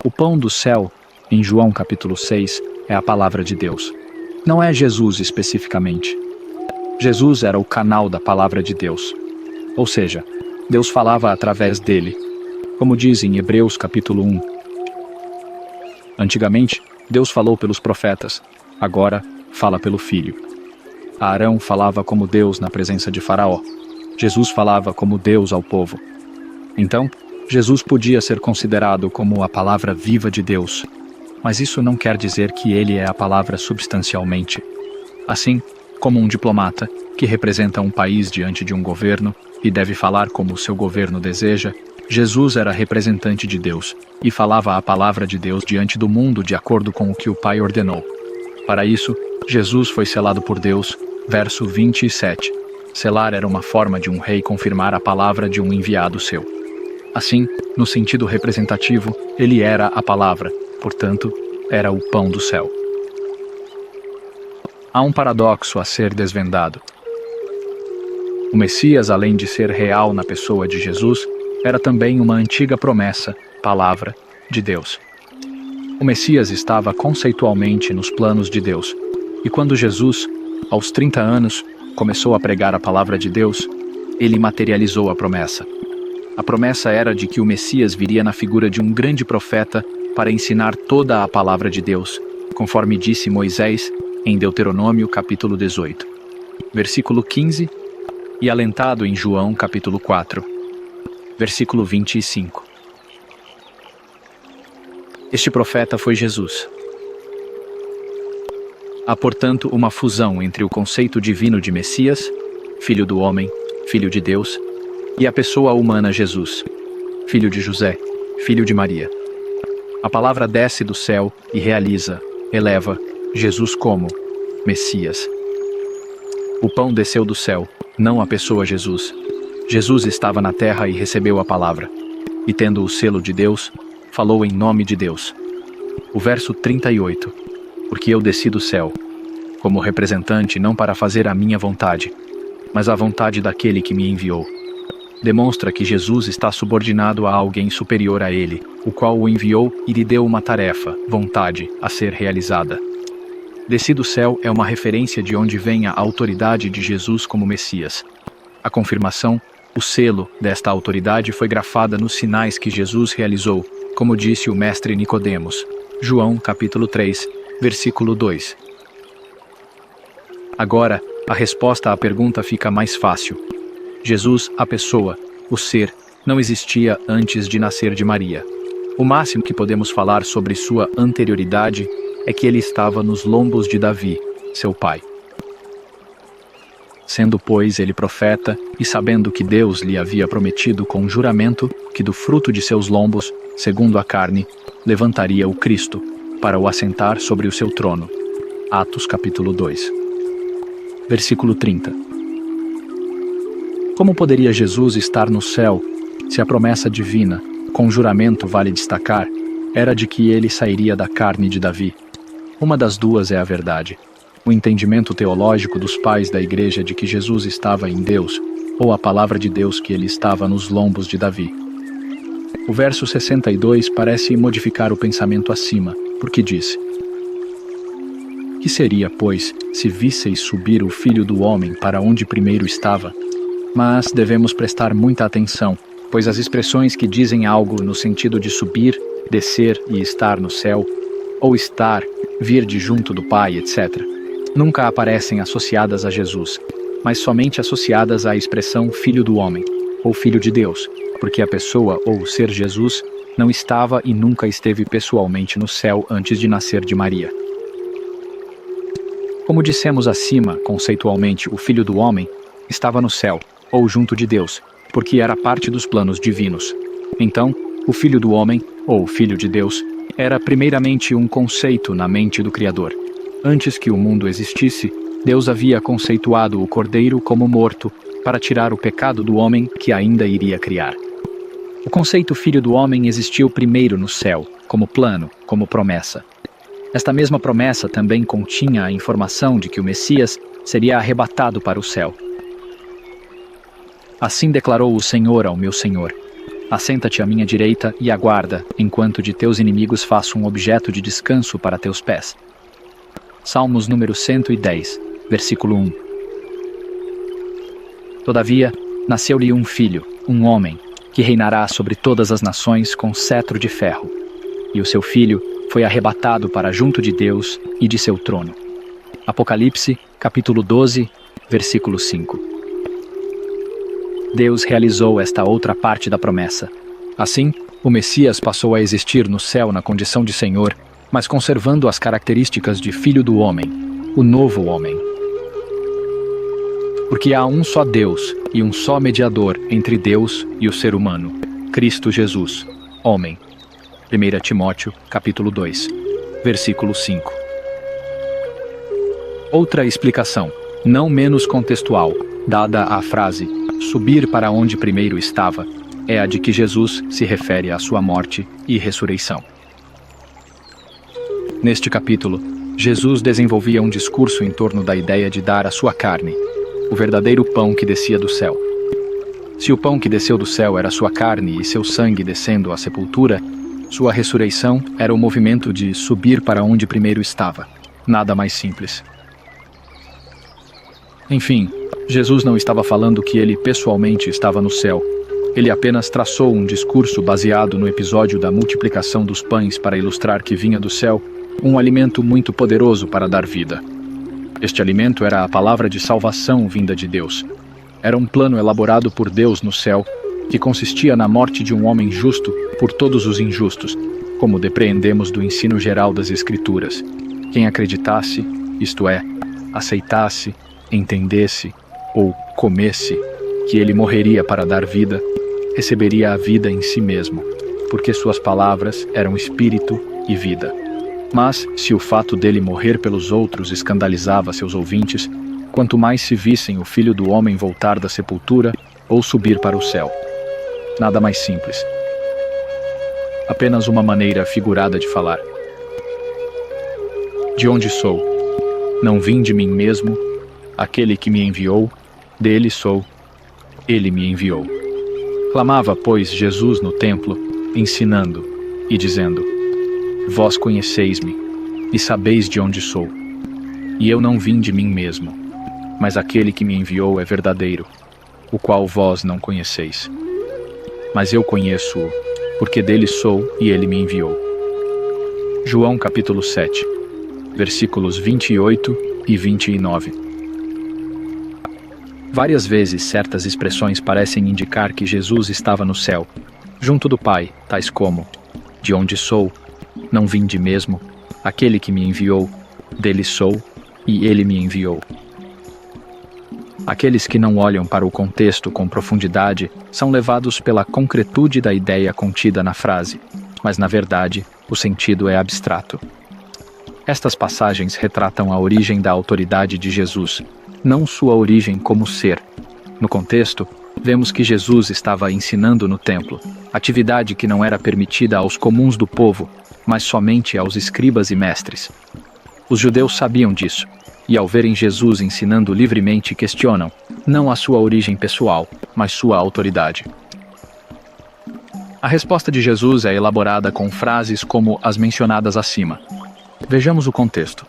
O pão do céu, em João capítulo 6, é a palavra de Deus. Não é Jesus especificamente. Jesus era o canal da palavra de Deus. Ou seja, Deus falava através dele. Como diz em Hebreus capítulo 1. Antigamente, Deus falou pelos profetas. Agora, fala pelo Filho. Arão falava como Deus na presença de Faraó. Jesus falava como Deus ao povo. Então, Jesus podia ser considerado como a palavra viva de Deus. Mas isso não quer dizer que ele é a palavra substancialmente. Assim, como um diplomata, que representa um país diante de um governo e deve falar como o seu governo deseja, Jesus era representante de Deus e falava a palavra de Deus diante do mundo de acordo com o que o Pai ordenou. Para isso, Jesus foi selado por Deus, verso 27. Selar era uma forma de um rei confirmar a palavra de um enviado seu. Assim, no sentido representativo, ele era a palavra, portanto, era o pão do céu. Há um paradoxo a ser desvendado. O Messias, além de ser real na pessoa de Jesus, era também uma antiga promessa, palavra, de Deus. O Messias estava conceitualmente nos planos de Deus, e quando Jesus, aos 30 anos, começou a pregar a palavra de Deus, ele materializou a promessa. A promessa era de que o Messias viria na figura de um grande profeta para ensinar toda a palavra de Deus, conforme disse Moisés em Deuteronômio capítulo 18, versículo 15, e alentado em João capítulo 4, versículo 25. Este profeta foi Jesus. Há, portanto, uma fusão entre o conceito divino de Messias, filho do homem, filho de Deus, e a pessoa humana Jesus, filho de José, filho de Maria. A palavra desce do céu e realiza, eleva, Jesus como Messias. O pão desceu do céu, não a pessoa Jesus. Jesus estava na terra e recebeu a palavra, e tendo o selo de Deus, falou em nome de Deus. O verso 38, porque eu desci do céu, como representante não para fazer a minha vontade, mas a vontade daquele que me enviou. Demonstra que Jesus está subordinado a alguém superior a ele, o qual o enviou e lhe deu uma tarefa, vontade, a ser realizada. Desci do céu é uma referência de onde vem a autoridade de Jesus como Messias. A confirmação, o selo desta autoridade foi grafada nos sinais que Jesus realizou, como disse o mestre Nicodemos, João capítulo 3, versículo 2. Agora, a resposta à pergunta fica mais fácil. Jesus, a pessoa, o ser, não existia antes de nascer de Maria. O máximo que podemos falar sobre sua anterioridade é que ele estava nos lombos de Davi, seu pai. Sendo, pois, ele profeta, e sabendo que Deus lhe havia prometido com juramento que do fruto de seus lombos, segundo a carne, levantaria o Cristo, para o assentar sobre o seu trono. Atos capítulo 2. Versículo 30. Como poderia Jesus estar no céu, se a promessa divina, com juramento vale destacar, era de que ele sairia da carne de Davi? Uma das duas é a verdade. O entendimento teológico dos pais da igreja de que Jesus estava em Deus, ou a palavra de Deus que ele estava nos lombos de Davi. O verso 62 parece modificar o pensamento acima, porque diz: Que seria, pois, se visseis subir o Filho do Homem para onde primeiro estava? Mas devemos prestar muita atenção, pois as expressões que dizem algo no sentido de subir, descer e estar no céu, ou estar, vir de junto do Pai, etc., nunca aparecem associadas a Jesus. mas somente associadas à expressão Filho do Homem, ou Filho de Deus, porque a pessoa ou ser Jesus não estava e nunca esteve pessoalmente no céu antes de nascer de Maria. Como dissemos acima, conceitualmente, o Filho do Homem estava no céu, ou junto de Deus, porque era parte dos planos divinos. Então, o Filho do Homem, ou Filho de Deus, era primeiramente um conceito na mente do Criador. Antes que o mundo existisse, Deus havia conceituado o Cordeiro como morto para tirar o pecado do homem que ainda iria criar. O conceito Filho do Homem existiu primeiro no céu, como plano, como promessa. Esta mesma promessa também continha a informação de que o Messias seria arrebatado para o céu. Assim declarou o Senhor ao meu Senhor: assenta-te à minha direita e aguarda, enquanto de teus inimigos faço um objeto de descanso para teus pés. Salmos número 110, versículo 1. Todavia, nasceu-lhe um filho, um homem, que reinará sobre todas as nações com cetro de ferro. E o seu filho foi arrebatado para junto de Deus e de seu trono. Apocalipse, capítulo 12, versículo 5. Deus realizou esta outra parte da promessa. Assim, o Messias passou a existir no céu na condição de Senhor, mas conservando as características de Filho do Homem, o novo homem. Porque há um só Deus e um só mediador entre Deus e o ser humano, Cristo Jesus, homem. 1 Timóteo, capítulo 2, versículo 5. Outra explicação, não menos contextual, dada à frase subir para onde primeiro estava, é a de que Jesus se refere à sua morte e ressurreição. Neste capítulo, Jesus desenvolvia um discurso em torno da ideia de dar a sua carne, o verdadeiro pão que descia do céu. Se o pão que desceu do céu era sua carne e seu sangue descendo à sepultura, sua ressurreição era o movimento de subir para onde primeiro estava. Nada mais simples. Enfim, Jesus não estava falando que ele pessoalmente estava no céu. Ele apenas traçou um discurso baseado no episódio da multiplicação dos pães para ilustrar que vinha do céu um alimento muito poderoso para dar vida. Este alimento era a palavra de salvação vinda de Deus. Era um plano elaborado por Deus no céu, que consistia na morte de um homem justo por todos os injustos, como depreendemos do ensino geral das Escrituras. Quem acreditasse, isto é, aceitasse, entendesse ou comesse que ele morreria para dar vida, receberia a vida em si mesmo, porque suas palavras eram espírito e vida. Mas, se o fato dele morrer pelos outros escandalizava seus ouvintes, quanto mais se vissem o Filho do Homem voltar da sepultura ou subir para o céu. Nada mais simples. Apenas uma maneira figurada de falar. De onde sou? Não vim de mim mesmo. Aquele que me enviou, dele sou. Ele me enviou. Clamava, pois, Jesus no templo, ensinando e dizendo: vós conheceis-me, e sabeis de onde sou. E eu não vim de mim mesmo, mas aquele que me enviou é verdadeiro, o qual vós não conheceis. Mas eu conheço-o, porque dele sou e ele me enviou. João capítulo 7, versículos 28 e 29. Várias vezes certas expressões parecem indicar que Jesus estava no céu, junto do Pai, tais como: de onde sou, não vim de mesmo, aquele que me enviou, dele sou, e ele me enviou. Aqueles que não olham para o contexto com profundidade são levados pela concretude da ideia contida na frase, mas na verdade o sentido é abstrato. Estas passagens retratam a origem da autoridade de Jesus, não sua origem como ser. No contexto, vemos que Jesus estava ensinando no templo, atividade que não era permitida aos comuns do povo, mas somente aos escribas e mestres. Os judeus sabiam disso, e ao verem Jesus ensinando livremente questionam, não a sua origem pessoal, mas sua autoridade. A resposta de Jesus é elaborada com frases como as mencionadas acima. Vejamos o contexto.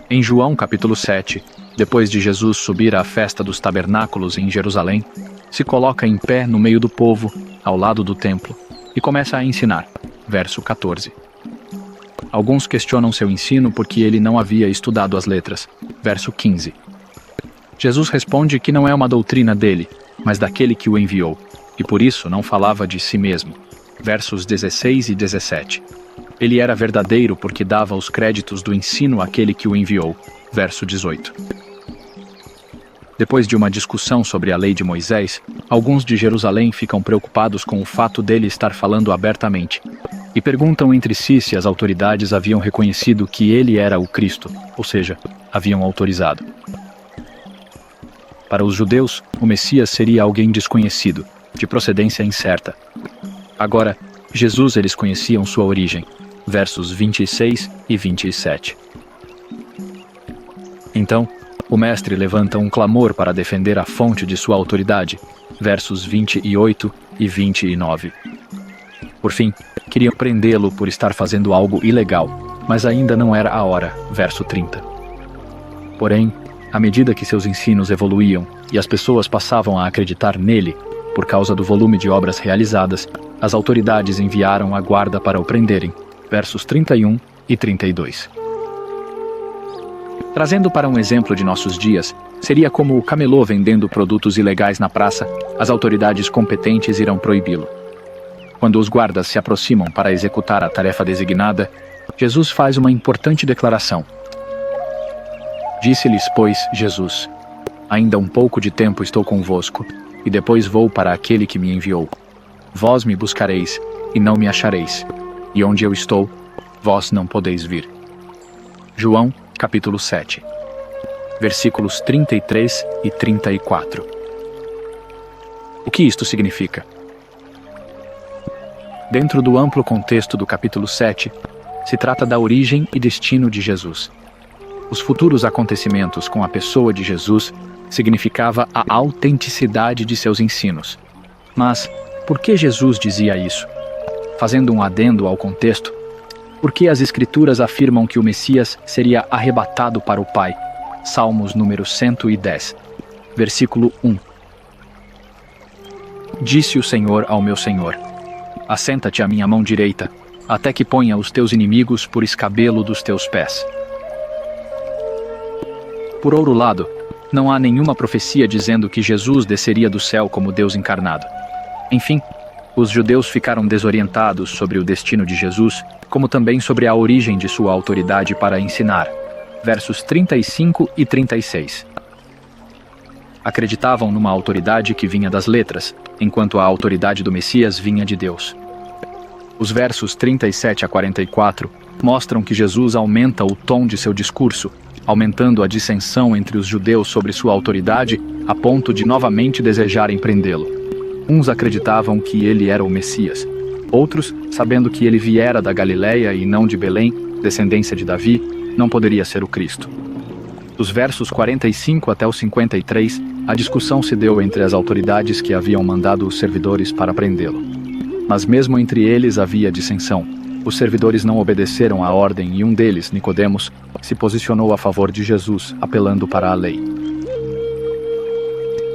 Em João capítulo 7, depois de Jesus subir à festa dos tabernáculos em Jerusalém, se coloca em pé no meio do povo, ao lado do templo, e começa a ensinar. Verso 14. Alguns questionam seu ensino porque ele não havia estudado as letras. Verso 15. Jesus responde que não é uma doutrina dele, mas daquele que o enviou, e por isso não falava de si mesmo. Versos 16 e 17. Ele era verdadeiro porque dava os créditos do ensino àquele que o enviou. Verso 18. Depois de uma discussão sobre a lei de Moisés, alguns de Jerusalém ficam preocupados com o fato dele estar falando abertamente e perguntam entre si se as autoridades haviam reconhecido que ele era o Cristo, ou seja, haviam autorizado. Para os judeus, o Messias seria alguém desconhecido, de procedência incerta. Agora, Jesus eles conheciam sua origem. Versos 26 e 27. Então, o mestre levanta um clamor para defender a fonte de sua autoridade. Versos 28 e 29. Por fim, queriam prendê-lo por estar fazendo algo ilegal, mas ainda não era a hora. Verso 30. Porém, à medida que seus ensinos evoluíam e as pessoas passavam a acreditar nele, por causa do volume de obras realizadas, as autoridades enviaram a guarda para o prenderem. Versos 31 e 32. Trazendo para um exemplo de nossos dias, seria como o camelô vendendo produtos ilegais na praça, as autoridades competentes irão proibi-lo. Quando os guardas se aproximam para executar a tarefa designada, Jesus faz uma importante declaração. Disse-lhes, pois, Jesus: ainda um pouco de tempo estou convosco, e depois vou para aquele que me enviou. Vós me buscareis, e não me achareis, e onde eu estou, vós não podeis vir. João, capítulo 7, versículos 33 e 34. O que isto significa? Dentro do amplo contexto do capítulo 7, se trata da origem e destino de Jesus. Os futuros acontecimentos com a pessoa de Jesus significava a autenticidade de seus ensinos. Mas, por que Jesus dizia isso? Fazendo um adendo ao contexto, porque as Escrituras afirmam que o Messias seria arrebatado para o Pai. Salmos número 110, versículo 1. Disse o Senhor ao meu Senhor: assenta-te à minha mão direita, até que ponha os teus inimigos por escabelo dos teus pés. Por outro lado, não há nenhuma profecia dizendo que Jesus desceria do céu como Deus encarnado. Enfim, os judeus ficaram desorientados sobre o destino de Jesus, como também sobre a origem de sua autoridade para ensinar. Versos 35 e 36. Acreditavam numa autoridade que vinha das letras, enquanto a autoridade do Messias vinha de Deus. Os versos 37 a 44 mostram que Jesus aumenta o tom de seu discurso, aumentando a dissensão entre os judeus sobre sua autoridade, a ponto de novamente desejarem prendê-lo. Uns acreditavam que ele era o Messias. Outros, sabendo que ele viera da Galileia e não de Belém, descendência de Davi, não poderia ser o Cristo. Dos versos 45 até os 53, a discussão se deu entre as autoridades que haviam mandado os servidores para prendê-lo. Mas mesmo entre eles havia dissensão. Os servidores não obedeceram à ordem e um deles, Nicodemos, se posicionou a favor de Jesus, apelando para a lei.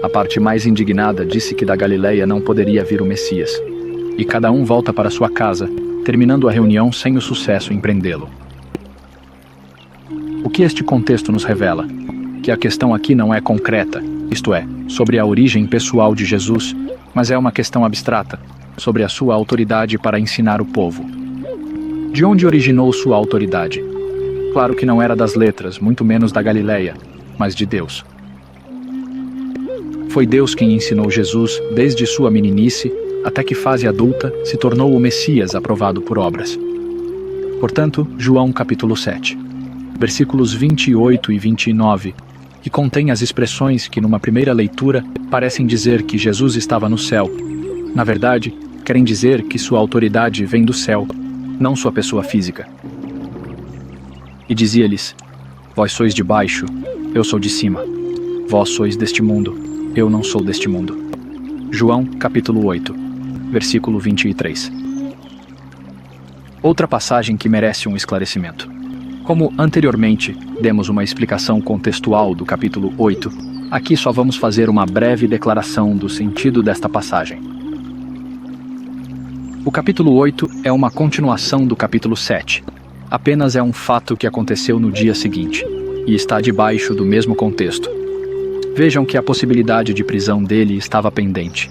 A parte mais indignada disse que da Galileia não poderia vir o Messias. E cada um volta para sua casa, terminando a reunião sem o sucesso em prendê-lo. O que este contexto nos revela? Que a questão aqui não é concreta, isto é, sobre a origem pessoal de Jesus, mas é uma questão abstrata, sobre a sua autoridade para ensinar o povo. De onde originou sua autoridade? Claro que não era das letras, muito menos da Galileia, mas de Deus. Foi Deus quem ensinou Jesus, desde sua meninice, até que fase adulta, se tornou o Messias aprovado por obras. Portanto, João capítulo 7, versículos 28 e 29, que contém as expressões que numa primeira leitura parecem dizer que Jesus estava no céu. Na verdade, querem dizer que sua autoridade vem do céu, não sua pessoa física. E dizia-lhes: vós sois de baixo, eu sou de cima. Vós sois deste mundo, eu não sou deste mundo. João capítulo 8, versículo 23. Outra passagem que merece um esclarecimento. Como anteriormente demos uma explicação contextual do capítulo 8, aqui só vamos fazer uma breve declaração do sentido desta passagem. O capítulo 8 é uma continuação do capítulo 7. Apenas é um fato que aconteceu no dia seguinte, e está debaixo do mesmo contexto. Vejam que a possibilidade de prisão dele estava pendente.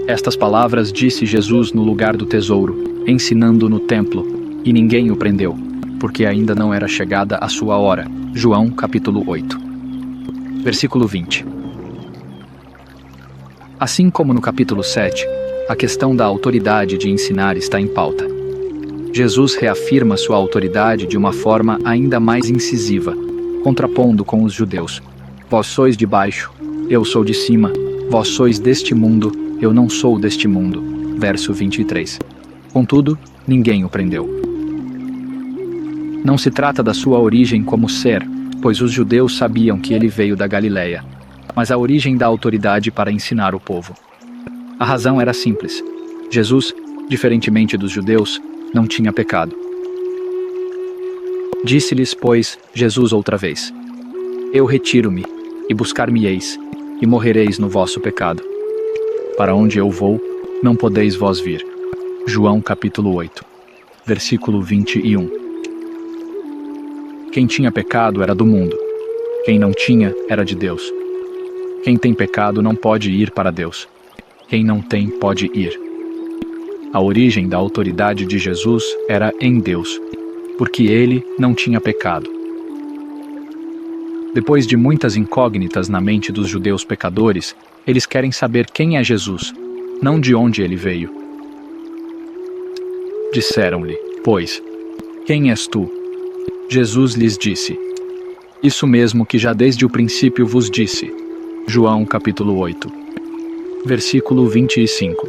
Estas palavras disse Jesus no lugar do tesouro, ensinando no templo, e ninguém o prendeu, porque ainda não era chegada a sua hora. João capítulo 8. Versículo 20. Assim como no capítulo 7, a questão da autoridade de ensinar está em pauta. Jesus reafirma sua autoridade de uma forma ainda mais incisiva, contrapondo com os judeus. Vós sois de baixo, eu sou de cima. Vós sois deste mundo, eu não sou deste mundo. Verso 23. Contudo, ninguém o prendeu. Não se trata da sua origem como ser, pois os judeus sabiam que ele veio da Galileia, mas a origem da autoridade para ensinar o povo. A razão era simples. Jesus, diferentemente dos judeus, não tinha pecado. Disse-lhes, pois, Jesus outra vez: Eu retiro-me, e buscar-me-eis, e morrereis no vosso pecado. Para onde eu vou, não podeis vós vir. João capítulo 8, versículo 21. Quem tinha pecado era do mundo. Quem não tinha era de Deus. Quem tem pecado não pode ir para Deus. Quem não tem pode ir. A origem da autoridade de Jesus era em Deus, porque ele não tinha pecado. Depois de muitas incógnitas na mente dos judeus pecadores, eles querem saber quem é Jesus, não de onde ele veio. Disseram-lhe, pois, quem és tu? Jesus lhes disse: Isso mesmo que já desde o princípio vos disse. João capítulo 8, versículo 25.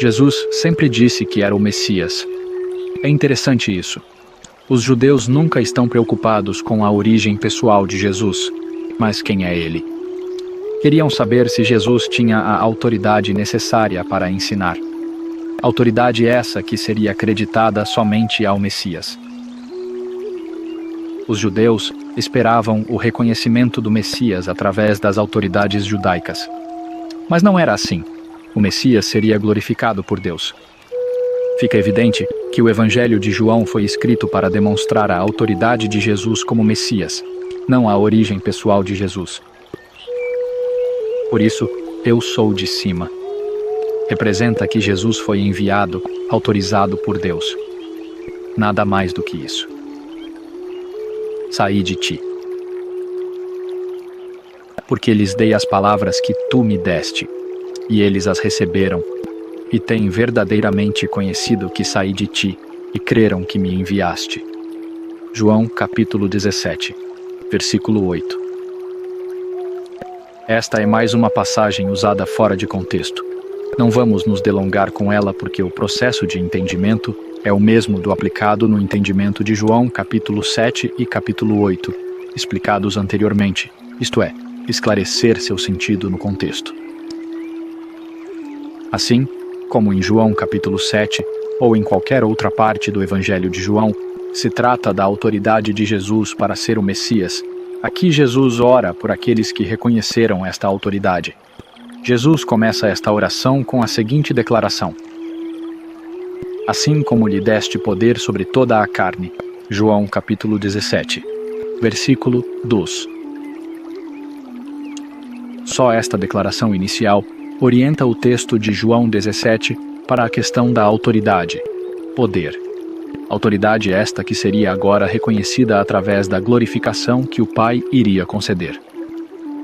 Jesus sempre disse que era o Messias. É interessante isso. Os judeus nunca estão preocupados com a origem pessoal de Jesus, mas quem é ele? Queriam saber se Jesus tinha a autoridade necessária para ensinar. Autoridade essa que seria acreditada somente ao Messias. Os judeus esperavam o reconhecimento do Messias através das autoridades judaicas. Mas não era assim. O Messias seria glorificado por Deus. Fica evidente que o Evangelho de João foi escrito para demonstrar a autoridade de Jesus como Messias, não a origem pessoal de Jesus. Por isso, eu sou de cima. Representa que Jesus foi enviado, autorizado por Deus. Nada mais do que isso. Saí de ti. Porque lhes dei as palavras que tu me deste, e eles as receberam, e têm verdadeiramente conhecido que saí de ti, e creram que me enviaste. João capítulo 17, versículo 8. Esta é mais uma passagem usada fora de contexto. Não vamos nos delongar com ela porque o processo de entendimento é o mesmo do aplicado no entendimento de João capítulo 7 e capítulo 8, explicados anteriormente, isto é, esclarecer seu sentido no contexto. Assim, como em João capítulo 7, ou em qualquer outra parte do Evangelho de João, se trata da autoridade de Jesus para ser o Messias, aqui Jesus ora por aqueles que reconheceram esta autoridade. Jesus começa esta oração com a seguinte declaração: Assim como lhe deste poder sobre toda a carne. João capítulo 17, versículo 2. Só esta declaração inicial orienta o texto de João 17 para a questão da autoridade, poder. Autoridade esta que seria agora reconhecida através da glorificação que o Pai iria conceder.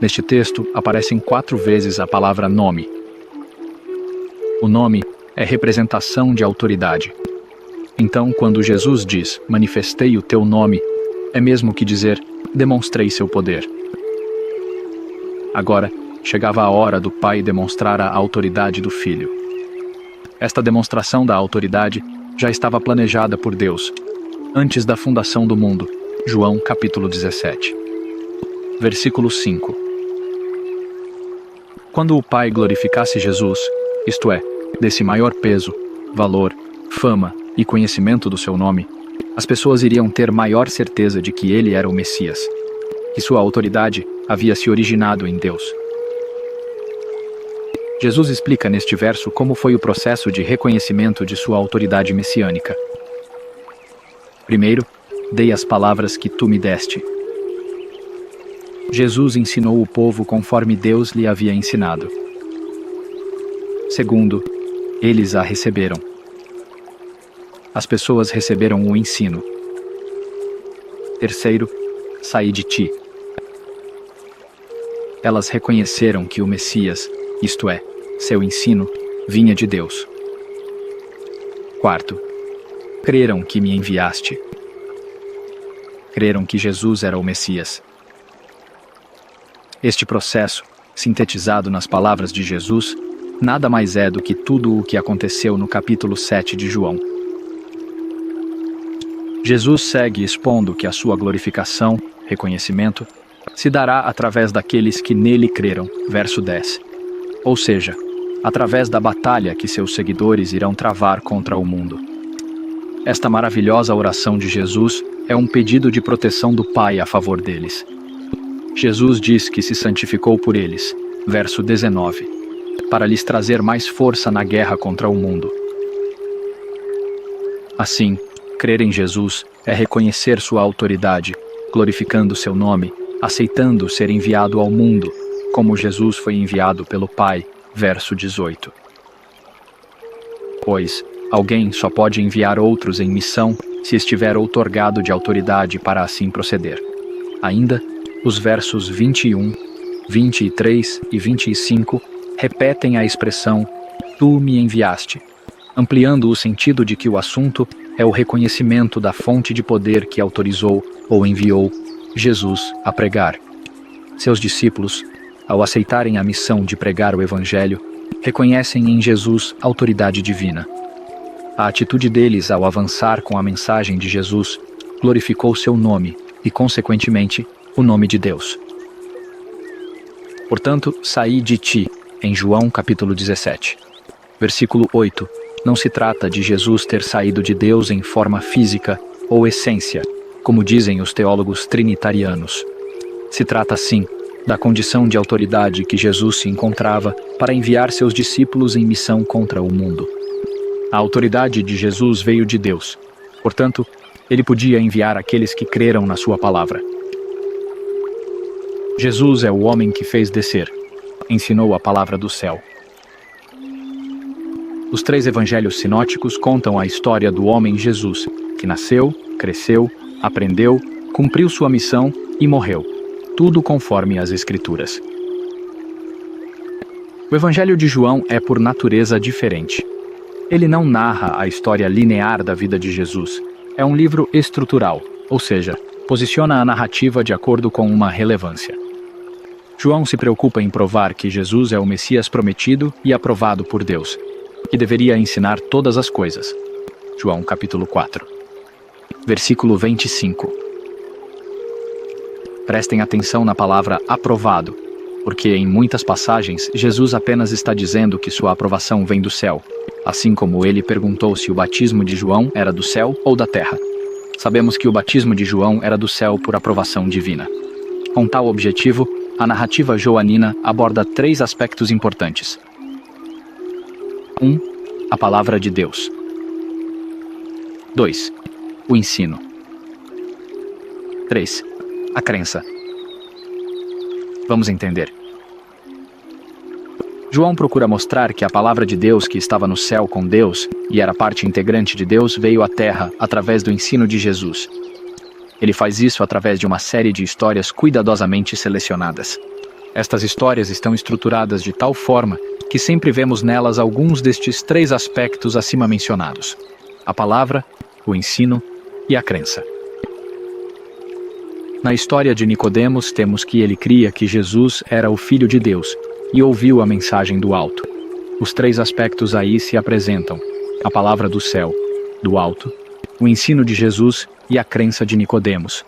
Neste texto aparecem 4 vezes a palavra nome. O nome é representação de autoridade. Então, quando Jesus diz, manifestei o teu nome, é mesmo que dizer, demonstrei seu poder. Agora, chegava a hora do Pai demonstrar a autoridade do Filho. Esta demonstração da autoridade já estava planejada por Deus, antes da fundação do mundo. João capítulo 17. Versículo 5. Quando o Pai glorificasse Jesus, isto é, desse maior peso, valor, fama e conhecimento do seu nome, as pessoas iriam ter maior certeza de que ele era o Messias, que sua autoridade havia se originado em Deus. Jesus explica neste verso como foi o processo de reconhecimento de sua autoridade messiânica. Primeiro, dei as palavras que tu me deste. Jesus ensinou o povo conforme Deus lhe havia ensinado. Segundo, eles a receberam. As pessoas receberam o ensino. Terceiro, saí de ti. Elas reconheceram que o Messias, isto é, seu ensino, vinha de Deus. Quarto, creram que me enviaste. Creram que Jesus era o Messias. Este processo, sintetizado nas palavras de Jesus, nada mais é do que tudo o que aconteceu no capítulo 7 de João. Jesus segue expondo que a sua glorificação, reconhecimento, se dará através daqueles que nele creram, verso 10. Ou seja, através da batalha que seus seguidores irão travar contra o mundo. Esta maravilhosa oração de Jesus é um pedido de proteção do Pai a favor deles. Jesus diz que se santificou por eles, verso 19, para lhes trazer mais força na guerra contra o mundo. Assim, crer em Jesus é reconhecer sua autoridade, glorificando seu nome, aceitando ser enviado ao mundo, como Jesus foi enviado pelo Pai, verso 18. Pois, alguém só pode enviar outros em missão se estiver outorgado de autoridade para assim proceder. Ainda, os versos 21, 23 e 25 repetem a expressão "tu me enviaste", ampliando o sentido de que o assunto é o reconhecimento da fonte de poder que autorizou ou enviou Jesus a pregar. Seus discípulos, ao aceitarem a missão de pregar o Evangelho, reconhecem em Jesus autoridade divina. A atitude deles ao avançar com a mensagem de Jesus glorificou seu nome e, consequentemente, o nome de Deus. Portanto, saí de ti, em João capítulo 17. Versículo 8. Não se trata de Jesus ter saído de Deus em forma física ou essência, como dizem os teólogos trinitarianos. Se trata, sim, da condição de autoridade que Jesus se encontrava para enviar seus discípulos em missão contra o mundo. A autoridade de Jesus veio de Deus. Portanto, ele podia enviar aqueles que creram na sua palavra. Jesus é o homem que fez descer. Ensinou a palavra do céu. Os 3 evangelhos sinóticos contam a história do homem Jesus, que nasceu, cresceu, aprendeu, cumpriu sua missão e morreu. Tudo conforme as Escrituras. O Evangelho de João é por natureza diferente. Ele não narra a história linear da vida de Jesus. É um livro estrutural, ou seja, posiciona a narrativa de acordo com uma relevância. João se preocupa em provar que Jesus é o Messias prometido e aprovado por Deus, que deveria ensinar todas as coisas. João capítulo 4. Versículo 25. Prestem atenção na palavra aprovado, porque em muitas passagens Jesus apenas está dizendo que sua aprovação vem do céu, assim como ele perguntou se o batismo de João era do céu ou da terra. Sabemos que o batismo de João era do céu por aprovação divina. Com tal objetivo, a narrativa joanina aborda 3 aspectos importantes. 1. A palavra de Deus. 2. O ensino. 3. A crença. Vamos entender. João procura mostrar que a palavra de Deus que estava no céu com Deus e era parte integrante de Deus veio à terra através do ensino de Jesus. Ele faz isso através de uma série de histórias cuidadosamente selecionadas. Estas histórias estão estruturadas de tal forma que sempre vemos nelas alguns destes 3 aspectos acima mencionados: a palavra, o ensino e a crença. Na história de Nicodemos, temos que ele cria que Jesus era o Filho de Deus e ouviu a mensagem do alto. Os 3 aspectos aí se apresentam: a palavra do céu, do alto, o ensino de Jesus e a crença de Nicodemos.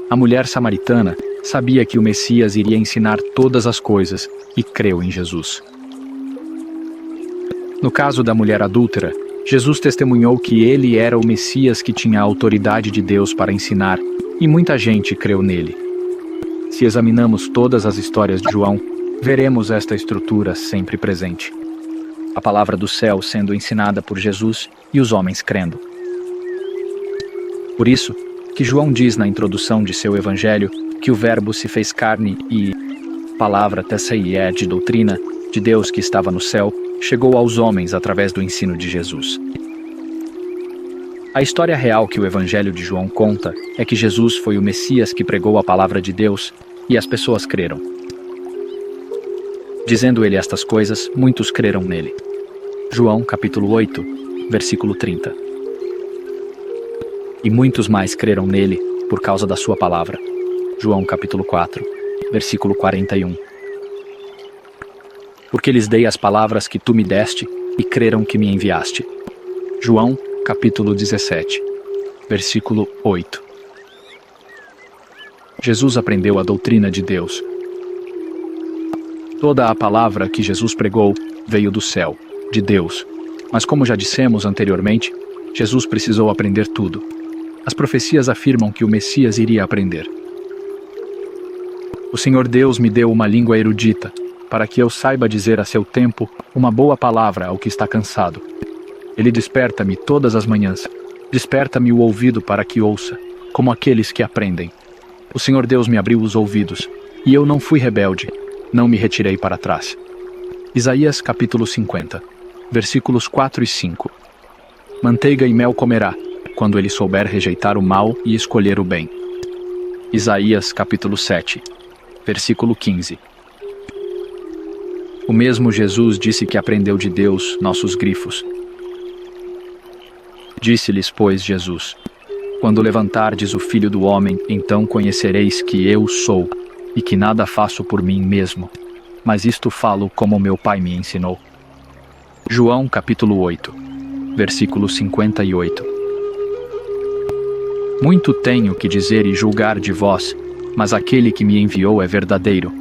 A mulher samaritana sabia que o Messias iria ensinar todas as coisas e creu em Jesus. No caso da mulher adúltera, Jesus testemunhou que ele era o Messias que tinha a autoridade de Deus para ensinar, e muita gente creu nele. Se examinamos todas as histórias de João, veremos esta estrutura sempre presente. A palavra do céu sendo ensinada por Jesus e os homens crendo. Por isso, que João diz na introdução de seu evangelho que o Verbo se fez carne e palavra tessaié de doutrina de Deus que estava no céu, chegou aos homens através do ensino de Jesus. A história real que o Evangelho de João conta é que Jesus foi o Messias que pregou a palavra de Deus e as pessoas creram. Dizendo ele estas coisas, muitos creram nele. João capítulo 8, versículo 30. E muitos mais creram nele por causa da sua palavra. João capítulo 4, versículo 41. Porque lhes dei as palavras que tu me deste e creram que me enviaste. João capítulo 17, versículo 8. Jesus aprendeu a doutrina de Deus. Toda a palavra que Jesus pregou veio do céu, de Deus. Mas como já dissemos anteriormente, Jesus precisou aprender tudo. As profecias afirmam que o Messias iria aprender. O Senhor Deus me deu uma língua erudita, para que eu saiba dizer a seu tempo uma boa palavra ao que está cansado. Ele desperta-me todas as manhãs. Desperta-me o ouvido para que ouça, como aqueles que aprendem. O Senhor Deus me abriu os ouvidos, e eu não fui rebelde, não me retirei para trás. Isaías capítulo 50, versículos 4 e 5. Manteiga e mel comerá, quando ele souber rejeitar o mal e escolher o bem. Isaías capítulo 7, versículo 15. O mesmo Jesus disse que aprendeu de Deus nossos grifos. Disse-lhes, pois, Jesus: quando levantardes o Filho do Homem, então conhecereis que eu sou, e que nada faço por mim mesmo, mas isto falo como meu Pai me ensinou. João capítulo 8, versículo 58. Muito tenho que dizer e julgar de vós, mas aquele que me enviou é verdadeiro,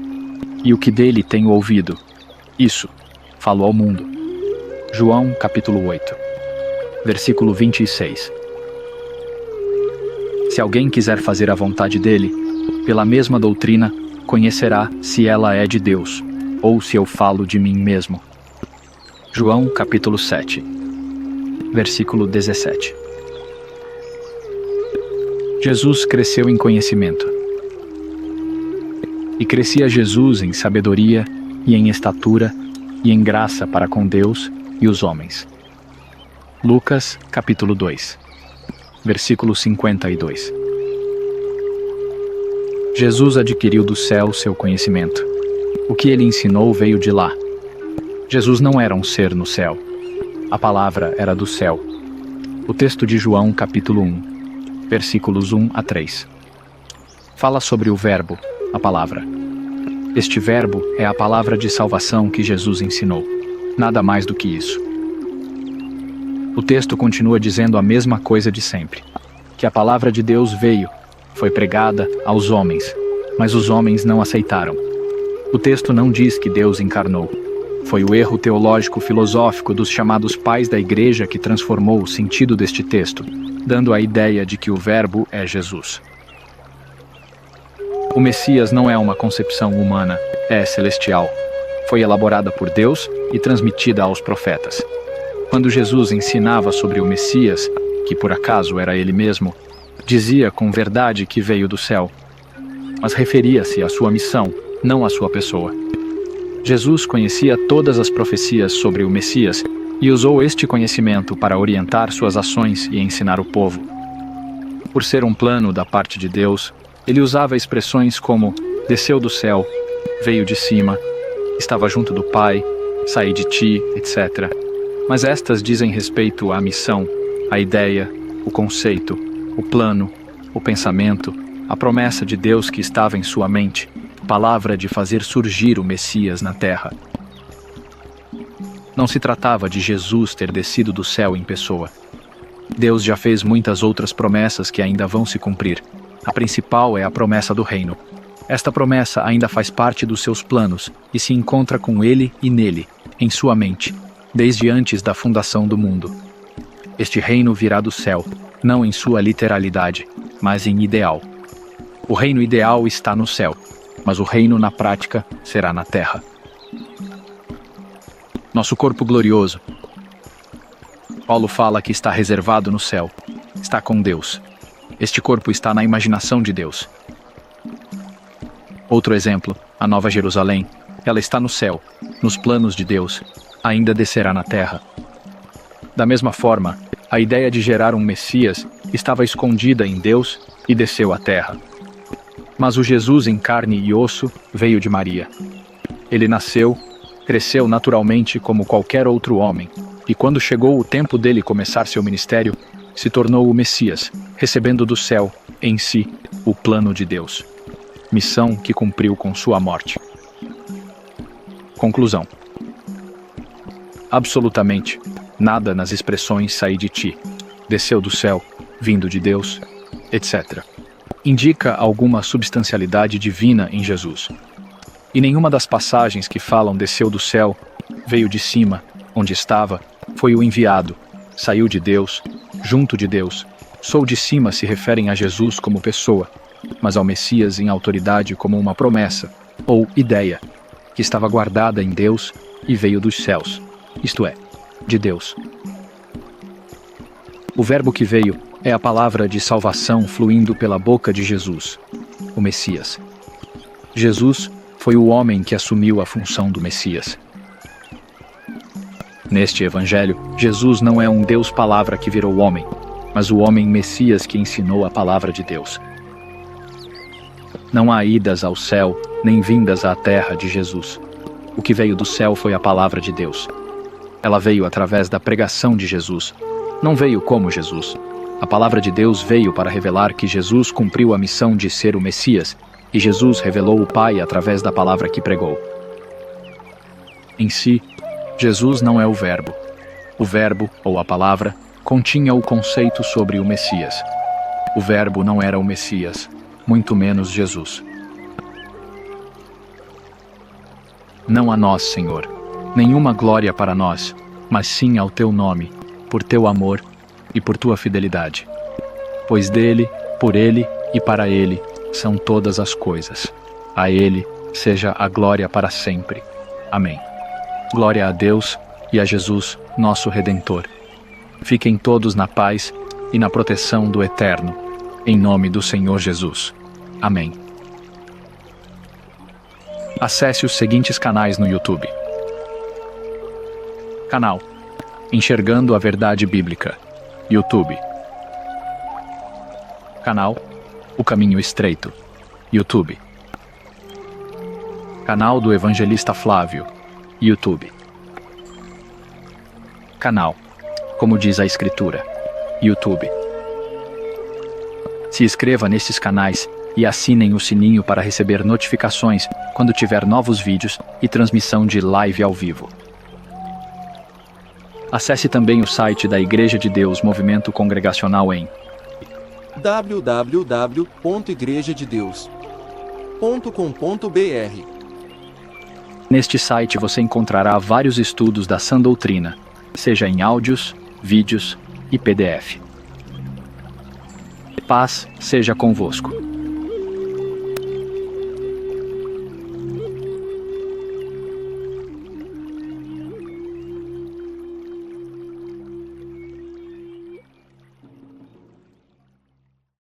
e o que dele tenho ouvido, isso falo ao mundo. João capítulo 8, versículo 26. Se alguém quiser fazer a vontade dele, pela mesma doutrina, conhecerá se ela é de Deus, ou se eu falo de mim mesmo. João capítulo 7, versículo 17. Jesus cresceu em conhecimento. E crescia Jesus em sabedoria e em estatura e em graça para com Deus e os homens. Lucas capítulo 2, versículo 52. Jesus adquiriu do céu seu conhecimento. O que ele ensinou veio de lá. Jesus não era um ser no céu. A palavra era do céu. O texto de João capítulo 1, versículos 1 a 3. Fala sobre o verbo, a palavra. Este verbo é a palavra de salvação que Jesus ensinou. Nada mais do que isso. O texto continua dizendo a mesma coisa de sempre, que a palavra de Deus veio, foi pregada aos homens, mas os homens não aceitaram. O texto não diz que Deus encarnou. Foi o erro teológico-filosófico dos chamados pais da igreja que transformou o sentido deste texto, dando a ideia de que o verbo é Jesus. O Messias não é uma concepção humana, é celestial. Foi elaborada por Deus e transmitida aos profetas. Quando Jesus ensinava sobre o Messias, que por acaso era ele mesmo, dizia com verdade que veio do céu, mas referia-se à sua missão, não à sua pessoa. Jesus conhecia todas as profecias sobre o Messias e usou este conhecimento para orientar suas ações e ensinar o povo. Por ser um plano da parte de Deus, ele usava expressões como desceu do céu, veio de cima, estava junto do Pai, saí de ti, etc. Mas estas dizem respeito à missão, à ideia, o conceito, o plano, o pensamento, a promessa de Deus que estava em sua mente, palavra de fazer surgir o Messias na terra. Não se tratava de Jesus ter descido do céu em pessoa. Deus já fez muitas outras promessas que ainda vão se cumprir. A principal é a promessa do reino. Esta promessa ainda faz parte dos seus planos e se encontra com ele e nele, em sua mente, desde antes da fundação do mundo. Este reino virá do céu, não em sua literalidade, mas em ideal. O reino ideal está no céu, mas o reino na prática será na terra. Nosso corpo glorioso. Paulo fala que está reservado no céu, está com Deus. Este corpo está na imaginação de Deus. Outro exemplo, a Nova Jerusalém. Ela está no céu, nos planos de Deus, ainda descerá na terra. Da mesma forma, a ideia de gerar um Messias estava escondida em Deus e desceu à terra. Mas o Jesus em carne e osso veio de Maria. Ele nasceu, cresceu naturalmente como qualquer outro homem, e quando chegou o tempo dele começar seu ministério, se tornou o Messias, recebendo do céu, em si, o plano de Deus. Missão que cumpriu com sua morte. Conclusão. Absolutamente nada nas expressões saí de ti, desceu do céu, vindo de Deus, etc. indica alguma substancialidade divina em Jesus. E nenhuma das passagens que falam desceu do céu, veio de cima, onde estava, foi o enviado, saiu de Deus, junto de Deus. Sou de cima se referem a Jesus como pessoa, mas ao Messias em autoridade como uma promessa, ou ideia, que estava guardada em Deus e veio dos céus, isto é, de Deus. O verbo que veio é a palavra de salvação fluindo pela boca de Jesus, o Messias. Jesus foi o homem que assumiu a função do Messias. Neste evangelho, Jesus não é um Deus-palavra que virou homem, mas o homem Messias que ensinou a palavra de Deus. Não há idas ao céu, nem vindas à terra de Jesus. O que veio do céu foi a palavra de Deus. Ela veio através da pregação de Jesus. Não veio como Jesus. A palavra de Deus veio para revelar que Jesus cumpriu a missão de ser o Messias, e Jesus revelou o Pai através da palavra que pregou. Em si, Jesus não é o Verbo. O Verbo, ou a palavra, continha o conceito sobre o Messias. O Verbo não era o Messias, muito menos Jesus. Não a nós, Senhor, nenhuma glória para nós, mas sim ao teu nome, por teu amor e por tua fidelidade. Pois dele, por ele e para ele são todas as coisas. A ele seja a glória para sempre. Amém. Glória a Deus e a Jesus, nosso Redentor. Fiquem todos na paz e na proteção do Eterno, em nome do Senhor Jesus. Amém. Acesse os seguintes canais no YouTube. Canal Enxergando a Verdade Bíblica, YouTube. Canal O Caminho Estreito, YouTube. Canal do Evangelista Flávio, YouTube. Canal Como Diz a Escritura, YouTube. Se inscreva nesses canais e assinem o sininho para receber notificações quando tiver novos vídeos e transmissão de live ao vivo. Acesse também o site da Igreja de Deus Movimento Congregacional em www.igrejadedeus.com.br. Neste site você encontrará vários estudos da sã doutrina, seja em áudios, vídeos e PDF. Paz seja convosco.